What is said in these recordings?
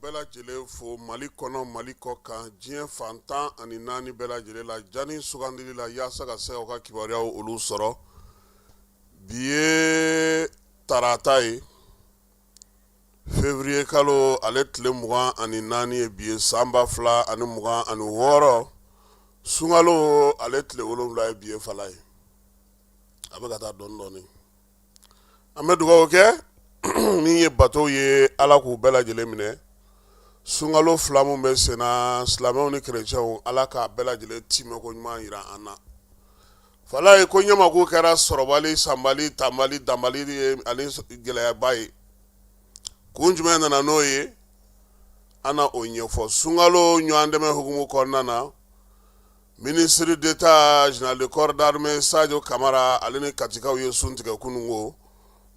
bɛɛ lajɛlen fo Mali kɔnɔ Mali kɔ kan diɲɛ fantan ani naani bɛɛ lajɛlen la jani sugandili la yaasa ka se ka ka kibaruyaw olu sɔrɔ. Bi ye tarata ye février kalo ale tile 24 ye bi ye san 2026 sunkalo ale tile 7 ye bi ye fala ye a bɛ ka taa dɔɔni dɔɔni. An bɛ dugawu kɛ min ye bateau ye Ala k'u bɛɛ lajɛlen minɛ. Sunkalo 2 mun bɛ senna silamɛw ni chrétiens Ala k'a bɛɛ lajɛlen timɛ ko ɲuman yira an na. Fala ye ko ɲɛmaku kɛra sɔrɔbali sanbali tambali dambali ani gɛlɛyaba ye. Kun jumɛn nana n'o ye an na o ɲɛfɔ. Sunkalo ɲɔgɔn dɛmɛ hukumu kɔnɔna na ministre d'État général de corps d'armée Sadio Kamara ale ni katikaw ye sun tigɛ kunungo.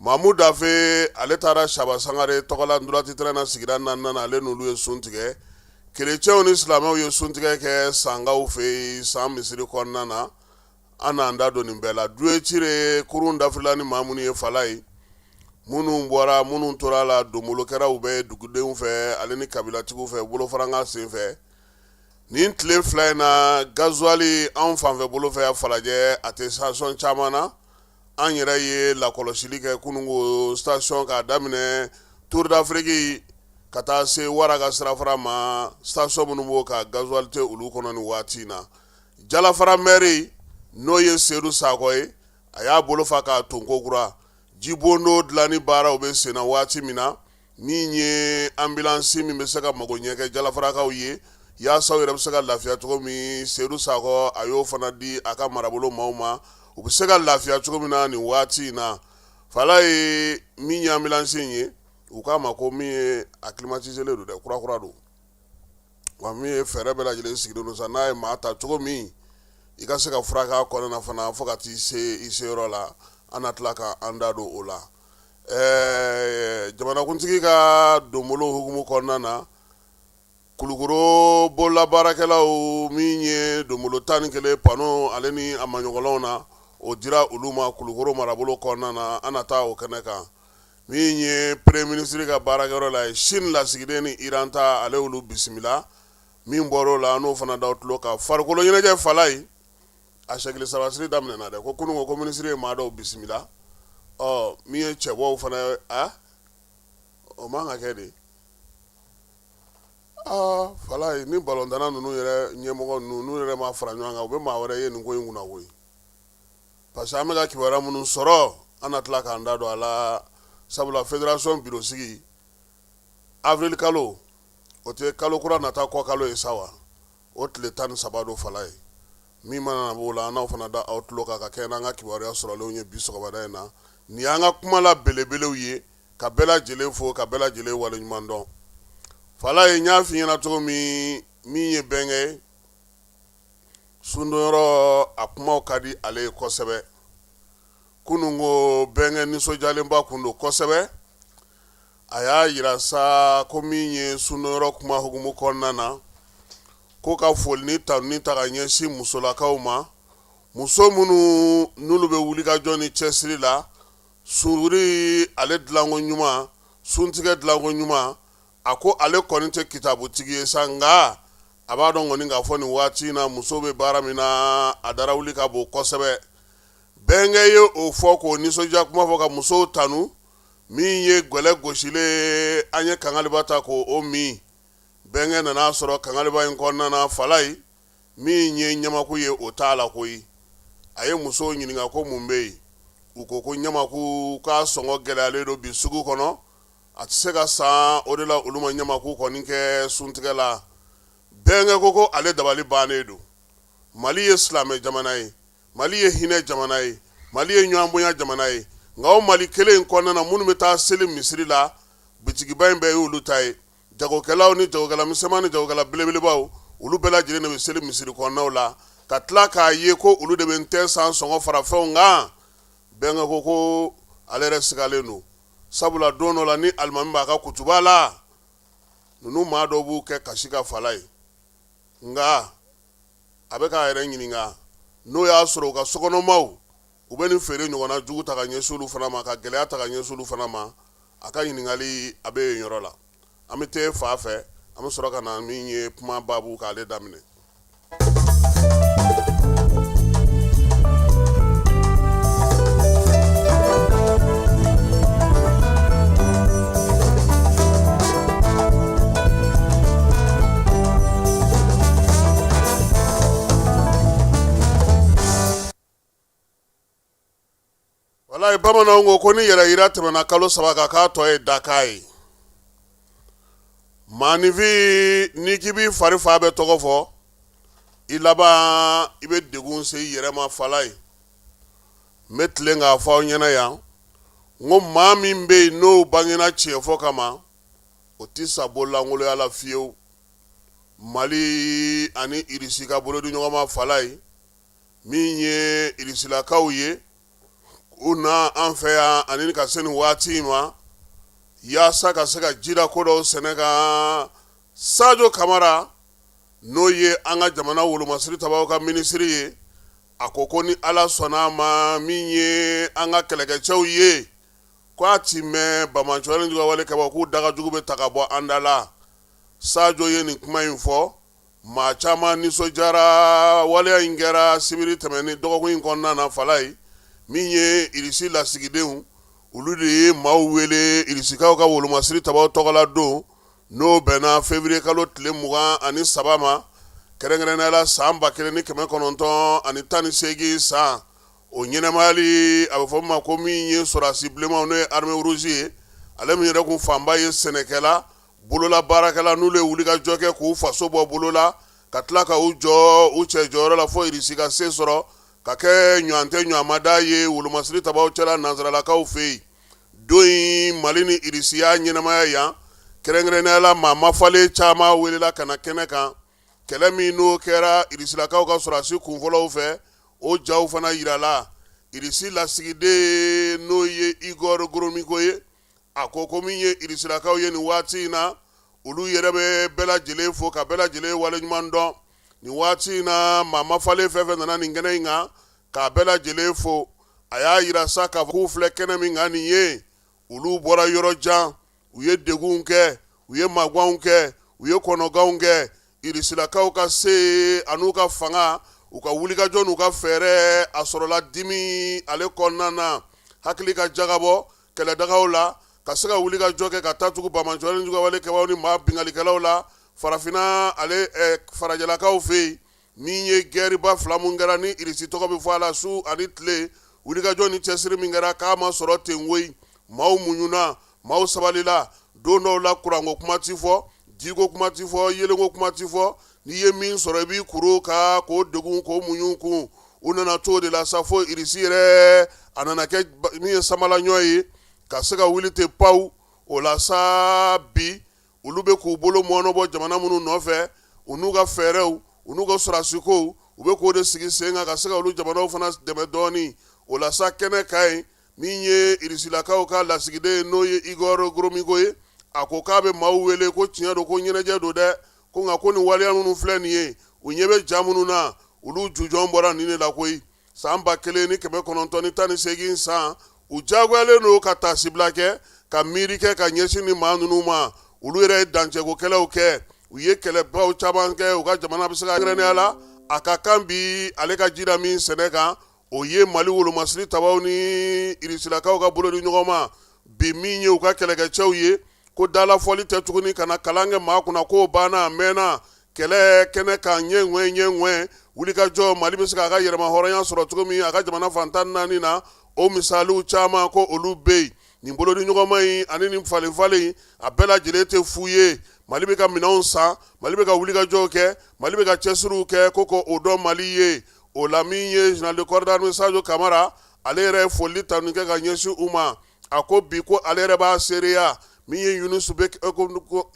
Mahmud Dafe ale taara Saba Sangare tɔgɔla ndurati trɛna sigira naaninan ale n'olu ye sun tigɛ. Chrétiens ni silamɛw ye sun tigɛ kɛ sangaw fɛ san misiri kɔnɔna na. An n'an da don nin bɛɛ la. Duwecire kurun dafila ni maa minnu ye fala ye. Minnu bɔra minnu tora la donbolokɛraw bɛ dugudenw fɛ ale ni kabilatigiw fɛ bolofaranga sen fɛ. Nin tile fila in na gazuwali anw fanfɛ bolo fɛ Falajɛ a tɛ station caman na. An yɛrɛ ye lakɔlɔsili kɛ kunungo station k'a daminɛ Tour d'Afrique ka taa se Wara ka sirafara ma station minnu b'o ka gazuwali tɛ olu kɔnɔ nin waati in na. Jalafara mairie n'o ye Seydou Sakɔ ye a y'a bolo fa k'a ton kokura. Jibondo dilanni baaraw bɛ senna waati min na min ye ambulance min bɛ se ka mago ɲɛ kɛ jalafarakaw ye yaasa u yɛrɛ bɛ se ka lafiya cogo min Seydou Sakɔ a y'o fana di a ka marabolo maaw ma u bɛ se ka lafiya cogo min na nin waati in na. Fala ye min ye ambulance in ye u k'a ma ko min ye a climatiselen don dɛ kurakura don wa min ye fɛɛrɛ bɛɛ lajɛlen sigilen don sa n'a ye maa ta cogo min i ka se ka furakɛ kɔnɔna fana fo ka t'i se i seyɔrɔ la an na tila ka an da don o la. Jamanakuntigi ka donbolo hukumu kɔnɔna na Kulukoro bololabaarakɛlaw min ye donbolo 11 pano ale ni a maɲɔgɔnlaw na o dira olu ma Kulukoro marabolo kɔnɔna na an na taa o kɛnɛ kan. Min ye premier ministre ka baarakɛyɔrɔ la ye Chine lasigiden ni Iran ta ale olu bisimila min bɔr'o la n'o fana da tulo kan. Farikolo ɲɛnajɛ fala ye a siɲɛkili sabasiri daminɛna dɛ ko kunungo ko ministre ye maa dɔw bisimila min ye cɛbɔw fana ye o man ka kɛ de. Fala ye ni balɔntana ninnu yɛrɛ ɲɛmɔgɔ ninnu yɛrɛ ma fara ɲɔgɔn kan u bɛ maa wɛrɛ ye nin ko in kunna koyi parce que an bɛ ka kibaruya minnu sɔrɔ an na tila k'an da don a la sabula fédération bureau sigi avril kalo o tɛ kalo kura nata kɔ kalo ye sa wa o tile 13 don fala ye min mana na b'o la an n'aw fana da aw tulo kan ka kɛ n'an ka kibaruya sɔrɔlenw ye bi sɔgɔmada in na nin y'an ka kuma la belebelew ye ka bɛɛ lajɛlen fo ka bɛɛ lajɛlen waleɲuman dɔn. Fala ye n y'a f'i ɲɛna cogo min ye bɛnkɛ ye sundonyɔrɔ a kumaw ka di ale ye kosɛbɛ. Kunungo bɛnkɛ nisɔndiyalenba kun don kosɛbɛ a y'a yira sa ko min ye sundonyɔrɔ kuma hukumu kɔnɔna na ko ka foli ni tanu ni ta ka ɲɛsin musolakaw ma muso minnu n'olu bɛ wulikajɔ ni cɛsiri la sunuri ale dilanko ɲuman suntigɛ dilanko ɲuman a ko ale kɔni tɛ kitabutigi ye sa nka a b'a dɔn kɔni k'a fɔ nin waati in na muso bɛ baara min na a dara wuli ka bon kosɛbɛ. Bɛnkɛ ye o fɔ k'o nisɔndiya kuma fɔ ka musow tanu min ye gwɛlɛ gosilen an ye kangaliba ta k'o min. Bɛnkɛ nana sɔrɔ kangaliba in kɔnɔna na fala ye min ye ɲamaku ye o t'a la koyi a ye musow ɲininka ko mun bɛ yen u ko ko ɲamaku k'a sɔngɔ gɛlɛyalen don bi sugu kɔnɔ a tɛ se ka san o de la olu ma ɲamaku kɔni kɛ suntigɛ la. Bɛnkɛ ko ale dabali bannen don Mali ye silamɛ jamana ye Mali ye hinɛ jamana ye Mali ye ɲɔgɔn bonya jamana ye nka o Mali kelen in kɔnɔna na minnu bɛ taa seli misiri la bitigiba in bɛɛ y'olu ta ye jagokɛlaw ni jagokɛla misɛnman ni jagokɛla belebelebaw olu bɛɛ lajɛlen de bɛ seli misiri kɔnɔnaw la ka tila k'a ye ko olu de bɛ n tɛ san sɔngɔ fara fɛnw kan. Bɛnkɛ ko ale yɛrɛ sigalen don sabula don dɔ la ni alimami b'a ka kutuba la ninnu maa dɔw b'u kɛ kasi ka fala ye nka a bɛ k'a yɛrɛ ɲininka n'o y'a sɔrɔ u ka sokɔnɔmaw u bɛ nin feere ɲɔgɔnna jugu ta ka ɲɛsin olu fana ma ka gɛlɛya ta ka ɲɛsin olu fana ma a ka ɲininkali a bɛ yen yɔrɔ la. an bɛ te fa fɛ an bɛ sɔrɔ ka na min ye kuma babu k'ale daminɛ. Walayi bamananw ko ni yɛrɛ yira tɛmɛna kalo 3 kan k'a tɔ ye dakan ye. Maanifin n'i k'i b'i fari fa bɛɛ tɔgɔ fɔ i laban i bɛ degun se i yɛrɛ ma fala ye. N bɛ tilen k'a fɔ aw ɲɛna yan n ko maa min bɛ yen n'o bangena tiɲɛfɔ kama o tɛ sa bololankoloya la fiyewu. Mali ani Irisi ka bolodi ɲɔgɔn ma fala ye min ye Irisilakaw ye u na an fɛ yan ani ka se nin waati ma yaasa ka se ka jira ko dɔw sɛnɛ kan. Sajo Kamara n'o ye an ka jamana wolomasiri tabaw ka minisiri ye a ko ni Ala sɔnna a ma min ye an ka kɛlɛkɛcɛw ye k'a ti mɛn Bamacɔni jugu wale kaba k'u daga jugu bɛ ta ka bɔ an da la. Sajo ye nin kuma in fɔ maa caman nisɔndiyara waleya in kɛra sibiri tɛmɛni dɔgɔkun in kɔnɔna na fala ye min ye Irisi lasigidenw olu de ye maaw wele Irisikaw ka wolomasiri tabaw tɔgɔla don n'o bɛnna février kalo tile 23 ma kɛrɛnkɛrɛnnenya la san 1918 san o ɲɛnɛmayali a bɛ fɔ ma ko min ye sɔrasi bilenmanw n'o ye armée rouge ye ale min yɛrɛ kun fanba ye sɛnɛkɛla bolola baarakɛla n'olu ye wulikajɔ kɛ k'u faso bɔ bolola ka tila ka u jɔ u cɛ jɔyɔrɔ la fo Irisi ka se sɔrɔ ka kɛ ɲɔgɔn tɛ ɲɔgɔnmada ye wolomasiri tabaw cɛla nanzaralakaw fɛ yen. Don in Mali ni Irisi y'a ɲɛnamaya yan kɛrɛnkɛrɛnnenya la maa mafalen caman welela ka na kɛnɛ kan kɛlɛ min n'o kɛra Irisilakaw ka sɔrɔdasi kunfɔlɔw fɛ o jaw fana yirala. Irisi lasigiden n'o ye Igor Goromiko ye a ko min ye Irisilakaw ye nin waati in na olu yɛrɛ bɛ bɛɛ lajɛlen fo ka bɛɛ lajɛlen waleɲuman dɔn. Nin waati in na maa mafalen fɛn fɛn nana nin kɛnɛ in kan k'a bɛɛ lajɛlen fo a y'a yira sa k'a fɔ k'u filɛ kɛnɛ min kan nin ye olu bɔra yɔrɔ jan u ye degun kɛ u ye magwanw kɛ u ye kɔnɔganw kɛ Irisilakaw ka se an'u ka fanga u ka wulikajɔ n'u ka fɛɛrɛ a sɔrɔla dimi ale kɔnɔna na hakili ka jagabɔ kɛlɛdagaw la ka se ka wulikajɔ kɛ ka taa tugu Bamacɔni jugu wale kɛbaw ni maa bingalikɛlaw la farafina ale farajɛlakaw fɛ yen min ye gɛriba 2 mun kɛra ni Irisi tɔgɔ bɛ fɔ a la su ani tile wulikajɔ ni cɛsiri min kɛra k'a ma sɔrɔ ten koyi maaw muɲuna maaw sabalila don dɔw la kuranko kuma ti fɔ jiko kuma ti fɔ yelenko kuma ti fɔ n'i ye min sɔrɔ i b'i kuru ka k'o degun k'o muɲu kun u nana to de la sa fo Irisi yɛrɛ a nana kɛ min ye samalaɲɔ ye ka se ka wuli ten pawu o la sa bi olu bɛ k'u bolo mɔnɔbɔ jamana minnu nɔfɛ u n'u ka fɛɛrɛw u n'u ka sɔrɔdasikow u bɛ k'o de sigi sen kan ka se ka olu jamanaw fana dɛmɛ dɔɔni o la sa kɛnɛ ka ɲi min ye Irisilakaw ka lasigiden n'o ye Igor Goromiko ye a ko k'a bɛ maaw wele ko tiɲɛ don ko ɲɛnajɛ don dɛ ko nka ko nin waleya minnu filɛ nin ye u ɲɛ bɛ ja minnu na olu jujɔn bɔra nin de la koyi san 1918 san u jagoyalen don ka taasibila kɛ ka miiri kɛ ka ɲɛsin nin maa ninnu ma olu yɛrɛ ye dancɛkokɛlaw kɛ u ye kɛlɛbaw caman kɛ u ka jamana bɛ se ka kɛrɛnnenya la a ka kan bi ale ka jira min sɛnɛ kan o ye Mali wolomasiri tabaw ni Irisilakaw ka bolo di ɲɔgɔn ma bi min ye u ka kɛlɛkɛcɛw ye ko dalafɔli tɛ tuguni ka na kalan kɛ maa kunna k'o banna a mɛnna kɛlɛ kɛnɛ kan ɲɛ wulikajɔ Mali bɛ se k'a ka yɛrɛma hɔrɔnya sɔrɔ cogo min a ka jamana fantan 4 na o misaliw caman ko olu bɛ yen nin bolo di ɲɔgɔnma in ani nin falenfalen a bɛɛ lajɛlen tɛ fu ye Mali bɛ ka minɛnw san Mali bɛ ka wulikajɔw kɛ Mali bɛ ka cɛsiriw kɛ ko o dɔn Mali ye o la min ye général de corps d'armée Sajo Kamara ale yɛrɛ ye foli ta nin kɛ ka ɲɛsin u ma a ko bi ko ale yɛrɛ b'a seereya min ye Yunusu Bek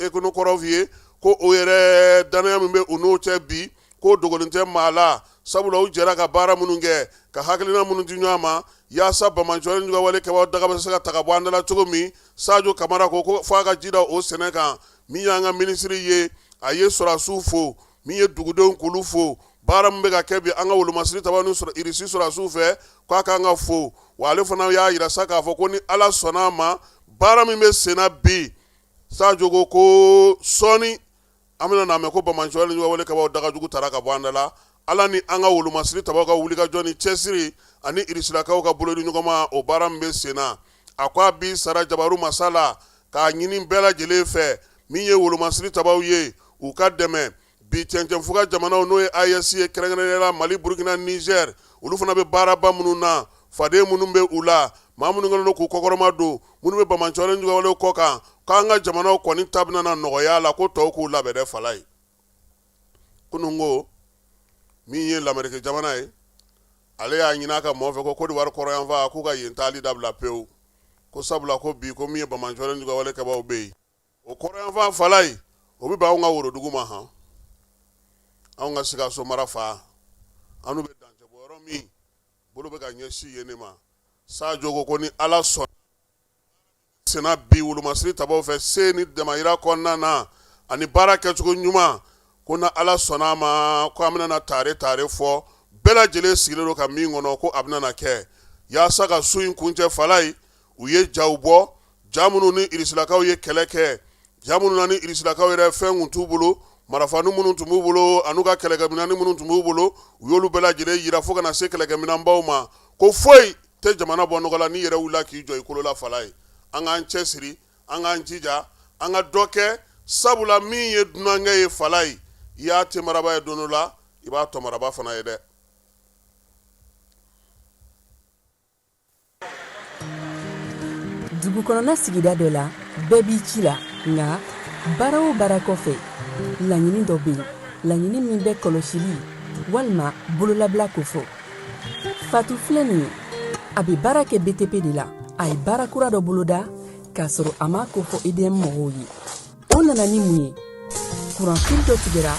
Ekonokorov ye ko o yɛrɛ danaya min bɛ u n'o cɛ bi ko dogolen tɛ maa la sabula u jɛra ka baara minnu kɛ ka hakilina minnu di ɲɔgɔn ma yaasa Bamacɔni jugu wale kɛbaw daga bɛ se ka ta ka bɔ an da la cogo min Sajo Kamara ko f'a ka jira o sɛnɛ kan min y'an ka minisiri ye a ye sɔrɔdasiw fo min ye dugudenw k'olu fo baara min bɛ ka kɛ bi an ka wolomasiri tabaw ni Irisi sɔrɔdasiw fɛ k'a kan ka fo wa ale fana y'a yira sa k'a fɔ ko ni Ala sɔnna a ma baara min bɛ sen na bi sa jogo ko sɔɔni an bɛna na mɛn ko bamanansoya ni ɲɔgɔn wele ka bɔ dagajugu tara ka bɔ an da la ala ni an ka wolomasiri tabaw ka wulikajɔ ni cɛsiri ani irisilakaw ka bolo ni ɲɔgɔn ma o baara min bɛ sen na a ko a bi sara jabaru masala k'a ɲini bɛɛ lajɛlen fɛ min ye wolomasiri tabaw ye u ka dɛmɛ bi cɛncɛnfuga jamanaw n'o ye AES ye kɛrɛnkɛrɛnnenya Mali Burkina Niger olu fana bɛ baaraba minnu na faden minnu bɛ u la maa minnu kɛlen don k'u kɔkɔrɔma don minnu bɛ bamanansoya ni ɲɔgɔn wele kɔ kan k'an ka jamanaw kɔni ta bɛna na nɔgɔya la ko tɔw k'u labɛn dɛ fala ye kunun ko min ye lamɛrike jamana ye ale y'a ɲini a ka mɔgɔ fɛ ko Côte d'Ivoire kɔrɔyanfan k'u ka yen taali dabila pewu ko sabula ko bi ko min ye bamanansoya ni ɲɔgɔn wele kɛbaw bɛ yen o kɔrɔyanfan fala ye o bɛ bɛn anw ka worodugu ma han anw ka Sikaso mara fa an'u bɛ dancɛ bɔ yɔrɔ min bolo bɛ ka ɲɛsin yen ne ma sa jogo ko ni ala sɔnna sena bi wolomasiri tabaw fɛ se ni damayira kɔnɔna na ani baara kɛcogo ɲuman ko na ala sɔnna a ma ko an bɛna na tare fɔ bɛɛ lajɛlen sigilen don ka min kɔnɔ ko a bɛna na kɛ yaasa ka su in kuncɛ fala ye u ye jaw bɔ ja minnu ni irisilakaw ye kɛlɛ kɛ ja minnu na ni irisilakaw yɛrɛ fɛn kun t'u bolo marafani minnu tun b'u bolo an'u ka kɛlɛkɛminani minnu tun b'u bolo u y'olu bɛɛ lajɛlen yira fo ka na se kɛlɛkɛminanbaw ma ko foyi tɛ jamana bɔ nɔgɔ la n'i yɛrɛ wulila k'i jɔ i kolo la fala ye an k'an cɛsiri an k'an jija an ka dɔ kɛ sabula min ye dunankɛ ye fala ye i y'a te maraba ye don dɔ la i b'a tɔ maraba fana ye dɛ dugu kɔnɔna sigida dɔ la bɛɛ b'i ci la nka baara o baara kɔfɛ laɲini dɔ bɛ yen laɲini min bɛ kɔlɔsili walima bololabila ko fɔ fatu filɛ nin ye a bɛ baara kɛ BTP de la a ye baara kura dɔ boloda k'a sɔrɔ a ma ko fɔ EDM mɔgɔw ye o nana ni mun ye kuranfili dɔ tigɛra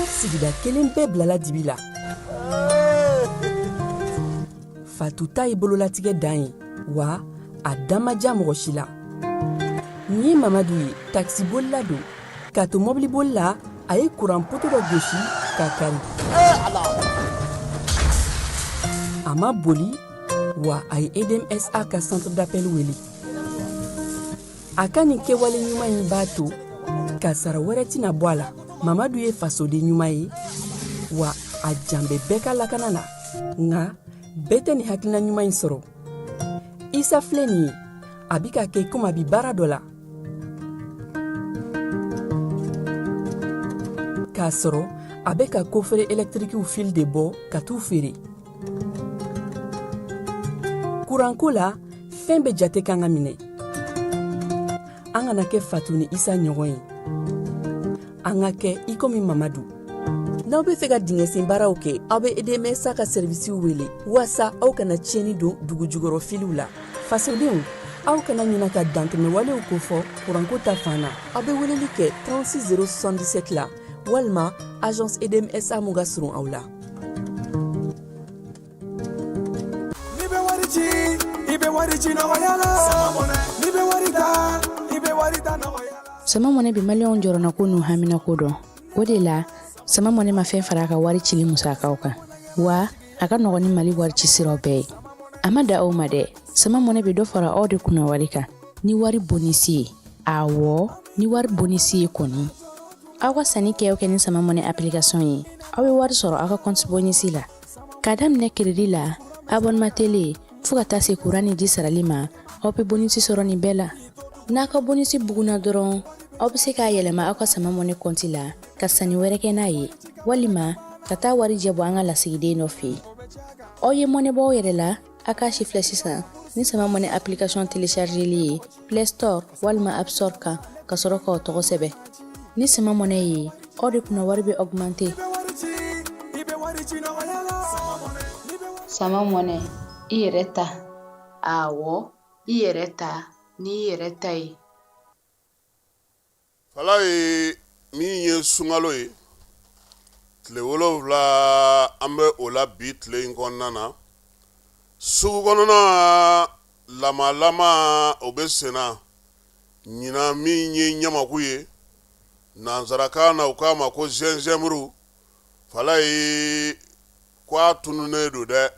sigida kelen bɛɛ bilala dibi la fatu ta ye bololatigɛ dan ye wa a dan ma diya mɔgɔ si la nin ye Mamadu ye taxibolila don k'a to mɔbiliboli la a ye kuran poto dɔ gosi k'a kari a ma boli wa a ye EDMSA ka centre d'appel wele a ka nin kɛwale ɲuman in b'a to ka sara wɛrɛ tɛna bɔ a la Mamadu ye fasoden ɲuman ye wa a jan bɛ bɛɛ ka lakana na nka bɛɛ tɛ nin hakilina ɲuman in sɔrɔ Isa filɛ nin ye a bi ka kɛ komi a bi baara dɔ la k'a sɔrɔ a bɛ ka kofere électrique fil de bɔ ka t'u feere kuranko la fɛn bɛ jate kan ka minɛ an kana kɛ Fatu ni Isa ɲɔgɔn ye an ka kɛ i komi Mamadu n'aw bɛ fɛ ka dingɛsen baaraw kɛ aw bɛ EDMSA ka servisiw wele walasa aw kana tiɲɛni don dugu jukɔrɔ filiw la fasodenw aw kana ɲina ka dantɛmɛwalew kofɔ kuranko ta fan na aw bɛ weleli kɛ 36 077 la walima agence EDMSA mun ka surun aw la sama mɔnɛ bi maliyɛnw jɔrɔna ko n'u hamina ko dɔn o de la sama mɔnɛ ma fɛn fara a ka wari cili musakaw kan wa a ka nɔgɔn ni Mali wari ci siraw bɛɛ ye a ma da aw ma dɛ sama mɔnɛ bi dɔ fara aw de kunna wari kan ni wari bonisi ye awɔ ni wari bonisi ye kɔni aw ka sanni kɛ ni sama mɔnɛ application ye aw bɛ wari sɔrɔ aw ka compte bonisi la ka daminɛ crédit la abonnement télé fo ka taa se courant ni ji sarali ma aw bɛ bonisi sɔrɔ nin bɛɛ la n'a ka bonisi buguna dɔrɔn aw bɛ se k'a yɛlɛma aw ka sama mɔnɛ compte la ka sanni wɛrɛ kɛ n'a ye walima ka taa wari jɛ bɔ an ka lasigiden dɔ fɛ yen aw ye mɔnɛ bɔ aw yɛrɛ la a k'a si filɛ sisan ni sama mɔnɛ application téléchargeli ye Play Store walima App Store kan ka sɔrɔ k'aw tɔgɔ sɛbɛn ni sama mɔnɛ ye aw de kunna wari bɛ augmenter sama mɔnɛ i yɛrɛ ta awɔ i yɛrɛ ta ni yɛrɛ ta ye fala ye min ye sunkalo ye tile 7 an bɛ o la bi tile in kɔnɔna na sugu kɔnɔna lama o bɛ senna ɲina min ye ɲamaku ye nansarakan na u k'a ma ko zinzɛmuru fala ye ko a tununnen don dɛ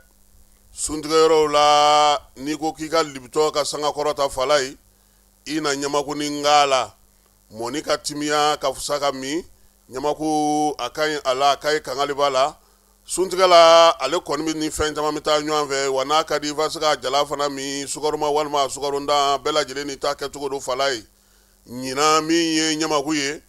suntigɛyɔrɔw la n'i ko k'i ka libitɔ ka sanga kɔrɔta fala ye i na ɲamaku ni nga la mɔni ka timiya ka fusa ka min ɲamaku a ka ɲi a la a ka ɲi kangali b'a la suntigɛ la ale kɔni bɛ ni fɛn caman bɛ taa ɲɔgɔn fɛ wa n'a ka di i b'a se ka jala fana min sukaroma walima sukaronda bɛɛ lajɛlen ni ta kɛcogo do fala ye ɲinan min ye ɲamaku ye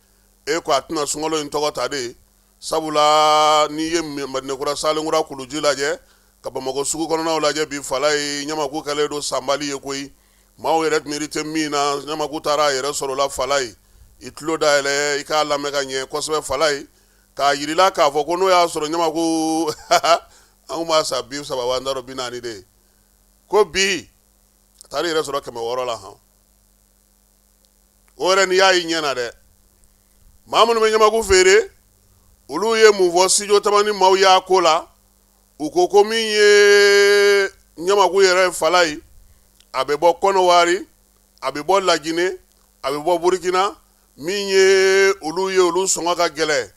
e ko a tɛna sunkalo in tɔgɔ ta de sabula n'i ye madinɛkura salenkura kuluji lajɛ ka bamakɔ sugu kɔnɔnaw lajɛ bi fala ye ɲamaku kɛlen do sanbali ye koyi maaw yɛrɛ miiri tɛ min na ɲamaku taara a yɛrɛ sɔrɔla fala ye i tulo dayɛlɛ i k'a lamɛn ka ɲɛ kosɛbɛ fala ye k'a yirila k'a fɔ ko n'o y'a sɔrɔ ɲamaku an b'a sa bi saba wa n t'a dɔn 40 de ko bi a taara i yɛrɛ sɔrɔ 600 la han o yɛrɛ n'i y'a y'i ɲɛ na dɛ maa minnu bɛ ɲamaku feere olu ye mun fɔ studio tamani maaw y'a ko la u ko min ye ɲamaku yɛrɛ fala ye a bɛ bɔ kɔnɔwari a bɛ bɔ lagine a bɛ bɔ burukina min ye olu sɔngɔ ka gɛlɛ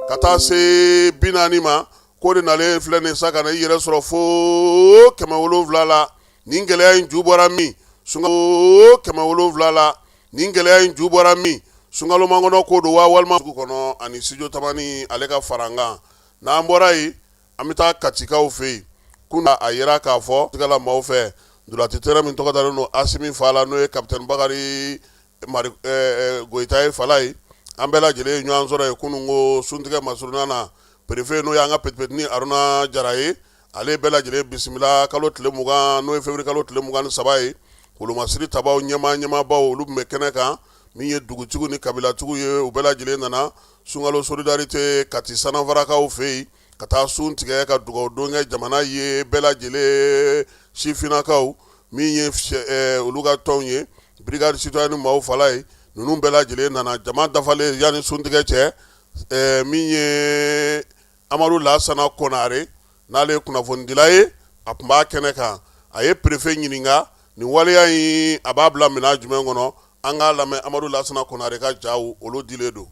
ka taa se 40 ma ko de nalen filɛ nin sa ka na i yɛrɛ sɔrɔ fo 700 la nin gɛlɛya in ju bɔra min sunkalo 700 la nin gɛlɛya in ju bɔra min sunkalo mangɔnɔ ko do wa walima sugu kɔnɔ ani studio tamani ale ka farangan n'an bɔra yen an bɛ taa katikaw fɛ yen kunna a yira k'a fɔ tigala maaw fɛ dulati tɛrɛ min tɔgɔ dalen don Asimi Fala n'o ye kapitɛni Bakari Goyita ye fala ye an bɛɛ lajɛlen ye ɲɔgɔn sɔrɔ ye kunun ko suntigɛ masuruna na perefe n'o y'an ka petipetini Aruna Jara ye ale bɛɛ lajɛlen bisimila kalo tile 20 n'o ye février kalo tile 23 ye kolomasiri tabaw ɲɛmabaw olu tun bɛ kɛnɛ kan min ye dugutigiw ni kabilatigiw ye u bɛɛ lajɛlen nana sunkalo solidarité kati sanafarakaw fɛ yen ka taa sun tigɛ ka dugawu don kɛ jamana ye bɛɛ lajɛlen sifinakaw min ye olu ka tɔnw ye brigade citoyenne maaw fala ye ninnu bɛɛ lajɛlen nana jama dafalen yanni suntigɛ cɛ min ye Amadu Lasana Konare n'ale ye kunnafonidila ye a tun b'a kɛnɛ kan a ye préfet ɲininka nin waleya in a b'a bila minɛn jumɛn kɔnɔ an k'a lamɛn Amadu Lasana Konare ka jaaw olu dilen don.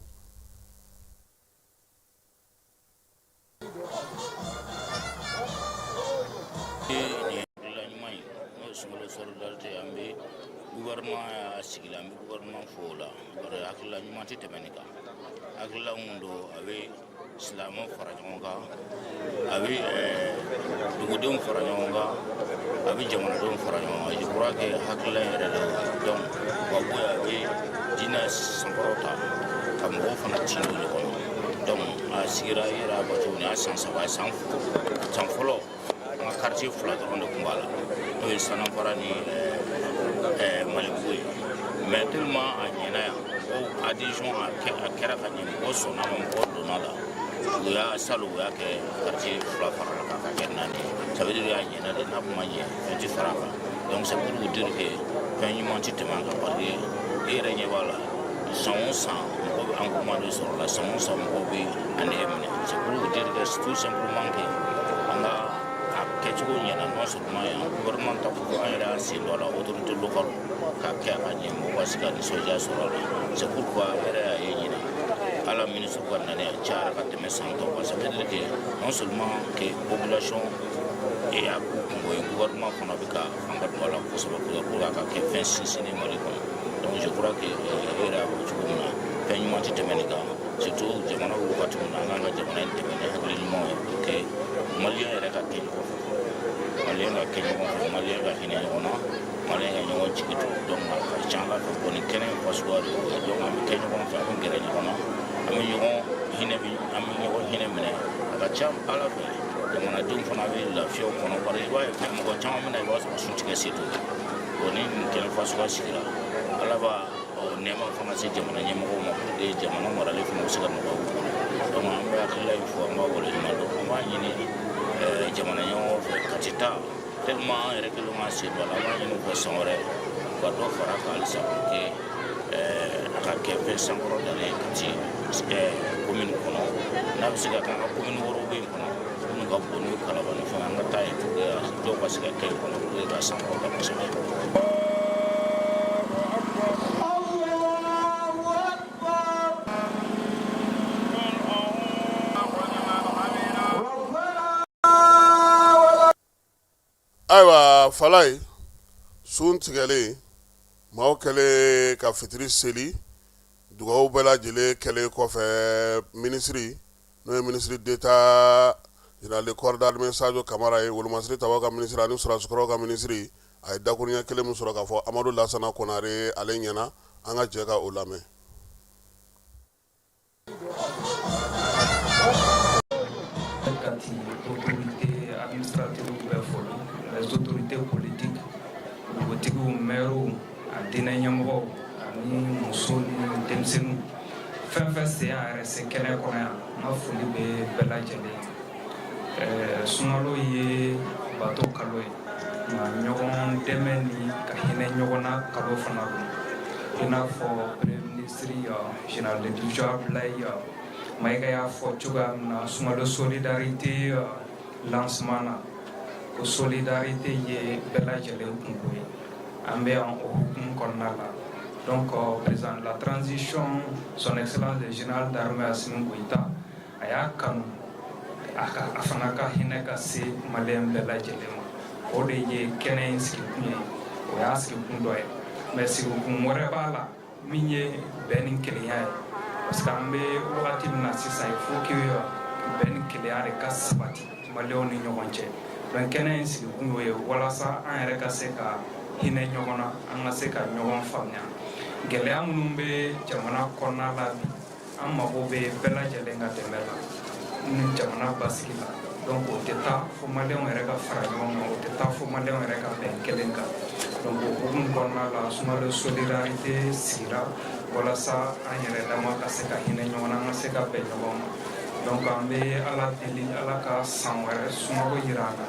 gouvernement ya sigila an bɛ gouvernement fo o la bari hakilila ɲuman tɛ tɛmɛ nin kan hakilila mun don a bɛ silamɛw fara ɲɔgɔn kan a bɛ dugudenw fara ɲɔgɔn kan a bɛ jamanadenw fara ɲɔgɔn kan je crois que hakilila yɛrɛ la donc wa bɔ yen a bɛ diinɛ sankɔrɔ ta ka mɔgɔw fana tin don ɲɔgɔn na donc a sigira i yɛrɛ y'a fɔ cogo min a san 3 san fɔlɔ an ka quartier 2 dɔrɔn de tun b'a la n'o ye Sanafara ni Malibu ye mais tellement a ɲɛna yan o adhésion a kɛra ka ɲɛ mɔgɔ sɔnna ma mɔgɔ donna la u y'a salo u y'a kɛ quartier 2 farala kan ka kɛ 4 ye ça veut dire y'a ɲɛna de n'a kuma ɲɛ fɛn tɛ fara kan donc c'est pour vous dire que fɛn ɲuman tɛ tɛmɛ an kan parce que e yɛrɛ ɲɛ b'a la san o san mɔgɔ bɛ engouement de sɔrɔ la san o san mɔgɔ bɛ a nɛgɛ minɛ c'est pour vous dire que tout simplement que an ka kɛcogo ɲɛna non seulement yan gouvernement ta fɔ an yɛrɛ y'an sen dɔ la autorité locale ka kɛ a ka ɲɛ mɔgɔw ka se ka nisɔndiya sɔrɔ a la c'est pourquoi an yɛrɛ y'a ye ɲina ala ministre ka nani a cayara ka tɛmɛ san tɔw kan ça veut dire que non seulement que population et a k'u kungo ye gouvernement fana bɛ ka fanga don a la kosɛbɛ pour a ka kɛ fɛn sinsinnen Mali kɔnɔ donc je crois que e yɛrɛ y'a fɔ cogo min na fɛn ɲuman tɛ tɛmɛ nin kan surtout jamana bɛ wagati min na an kan ka jamana in dɛmɛ ni hakili ɲuman ye pour que maliyɛn yɛrɛ ka kɛ ɲɔgɔn fɛ maliyɛn ka kɛ ɲɔgɔn fɛ maliyɛn ka hinɛ ɲɔgɔn na maliyɛn ka ɲɔgɔn jigi to donc a ka ca ala fɛ bon nin kɛnɛ in fasuguya de y'o ye donc an bɛ kɛ ɲɔgɔn fɛ an bɛ gɛrɛ ɲɔgɔn na an bɛ ɲɔgɔn hinɛ minɛ a ka ca ala fɛ jamanadenw fana bɛ lafiyaw kɔnɔ bari i b'a ye fɛn mɔgɔ caman bɛ na i b'a sɔrɔ suntigɛ se t'o ye bon ni nin kɛnɛ fasuguya sigira ala b'a nɛɛma fana se jamana ɲɛmɔgɔw ma pour que jamana marali fana bɛ se ka nɔgɔya u bolo donc an bɛ hakilila in fɔ an b'a waleɲuman dɔn an b'a ɲini jamana ɲɛmɔgɔw fɛ Kati ta tellement an yɛrɛ kɛlen ka sen don a la an b'a ɲini u fɛ san wɛrɛ u ka dɔ fara a kan halisa pour que a ka kɛ fɛn sankɔrɔ dalen ye Kati commune kɔnɔ n'a bɛ se ka kɛ an ka commune wɛrɛw bɛ yen kɔnɔ minnu ka bon n'o Kalaba ni fɛn an ka taa yen pour que dɔw ka se ka kɛ yen kɔnɔ pour que ka sankɔrɔ da kosɛbɛ. ayiwa fala ye sun tigɛlen maaw kɛlen ka fitiri seli dugawu bɛɛ lajɛlen kɛlen kɔfɛ ministre n'o ye ministre d'état général de corps d'administration Kamara ye wolomasiri tabaw ka ministre ani sɔrɔsikɔrɔw ka ministre a ye dakuruɲɛ kelen min sɔrɔ k'a fɔ Amadu Lasana Konare ale ɲɛna an ka jɛ ka o lamɛn. Kati autorité administrative bɛɛ fɔlɔ les autorités politiques dugutigiw maires a diinɛ ɲɛmɔgɔw ani muso ni denmisɛnninw fɛn fɛn se yan yɛrɛ se kɛnɛ kɔnɔ yan n ka foli bɛ bɛɛ lajɛlen sunkalo ye bato kalo ye nka ɲɔgɔn dɛmɛ ni ka hinɛ ɲɔgɔn na kalo fana don i n'a fɔ premier ministre général de division Abdoulaye Mayiga y'a fɔ cogoya min na sunkalo solidarité lancement na ko solidarité ye bɛɛ lajɛlen kungo ye an bɛ yan o hukumu kɔnɔna la donc président de la transition son excellence le général d'armée Assimi Goïta a y'a kanu a fana ka hinɛ ka se maliyɛn bɛɛ lajɛlen ma o de ye kɛnɛ in sigikun ye o y'a sigikun dɔ ye mais sigikun wɛrɛ b'a la min ye bɛn ni kelenya ye parce que an bɛ wagati min na sisan il faut que bɛn ni kelenya de ka sabati maliyɛnw ni ɲɔgɔn cɛ donc kɛnɛ in sigikun y'o ye walasa an yɛrɛ ka se ka hinɛ ɲɔgɔn na an ka se ka ɲɔgɔn faamuya gɛlɛya minnu bɛ jamana kɔnɔna la bi an mago bɛ bɛɛ lajɛlen ka dɛmɛ la ni jamana basigi la donc o tɛ taa fo maliyɛnw yɛrɛ ka fara ɲɔgɔn kan o tɛ taa fo maliyɛnw yɛrɛ ka bɛn kelen kan donc o hukumu kɔnɔna la sunkalo solidarité sigira walasa an yɛrɛ dama ka se ka hinɛ ɲɔgɔn na an ka se ka bɛn ɲɔgɔn ma donc an bɛ ala deli ala ka san wɛrɛ sunkalo yira an na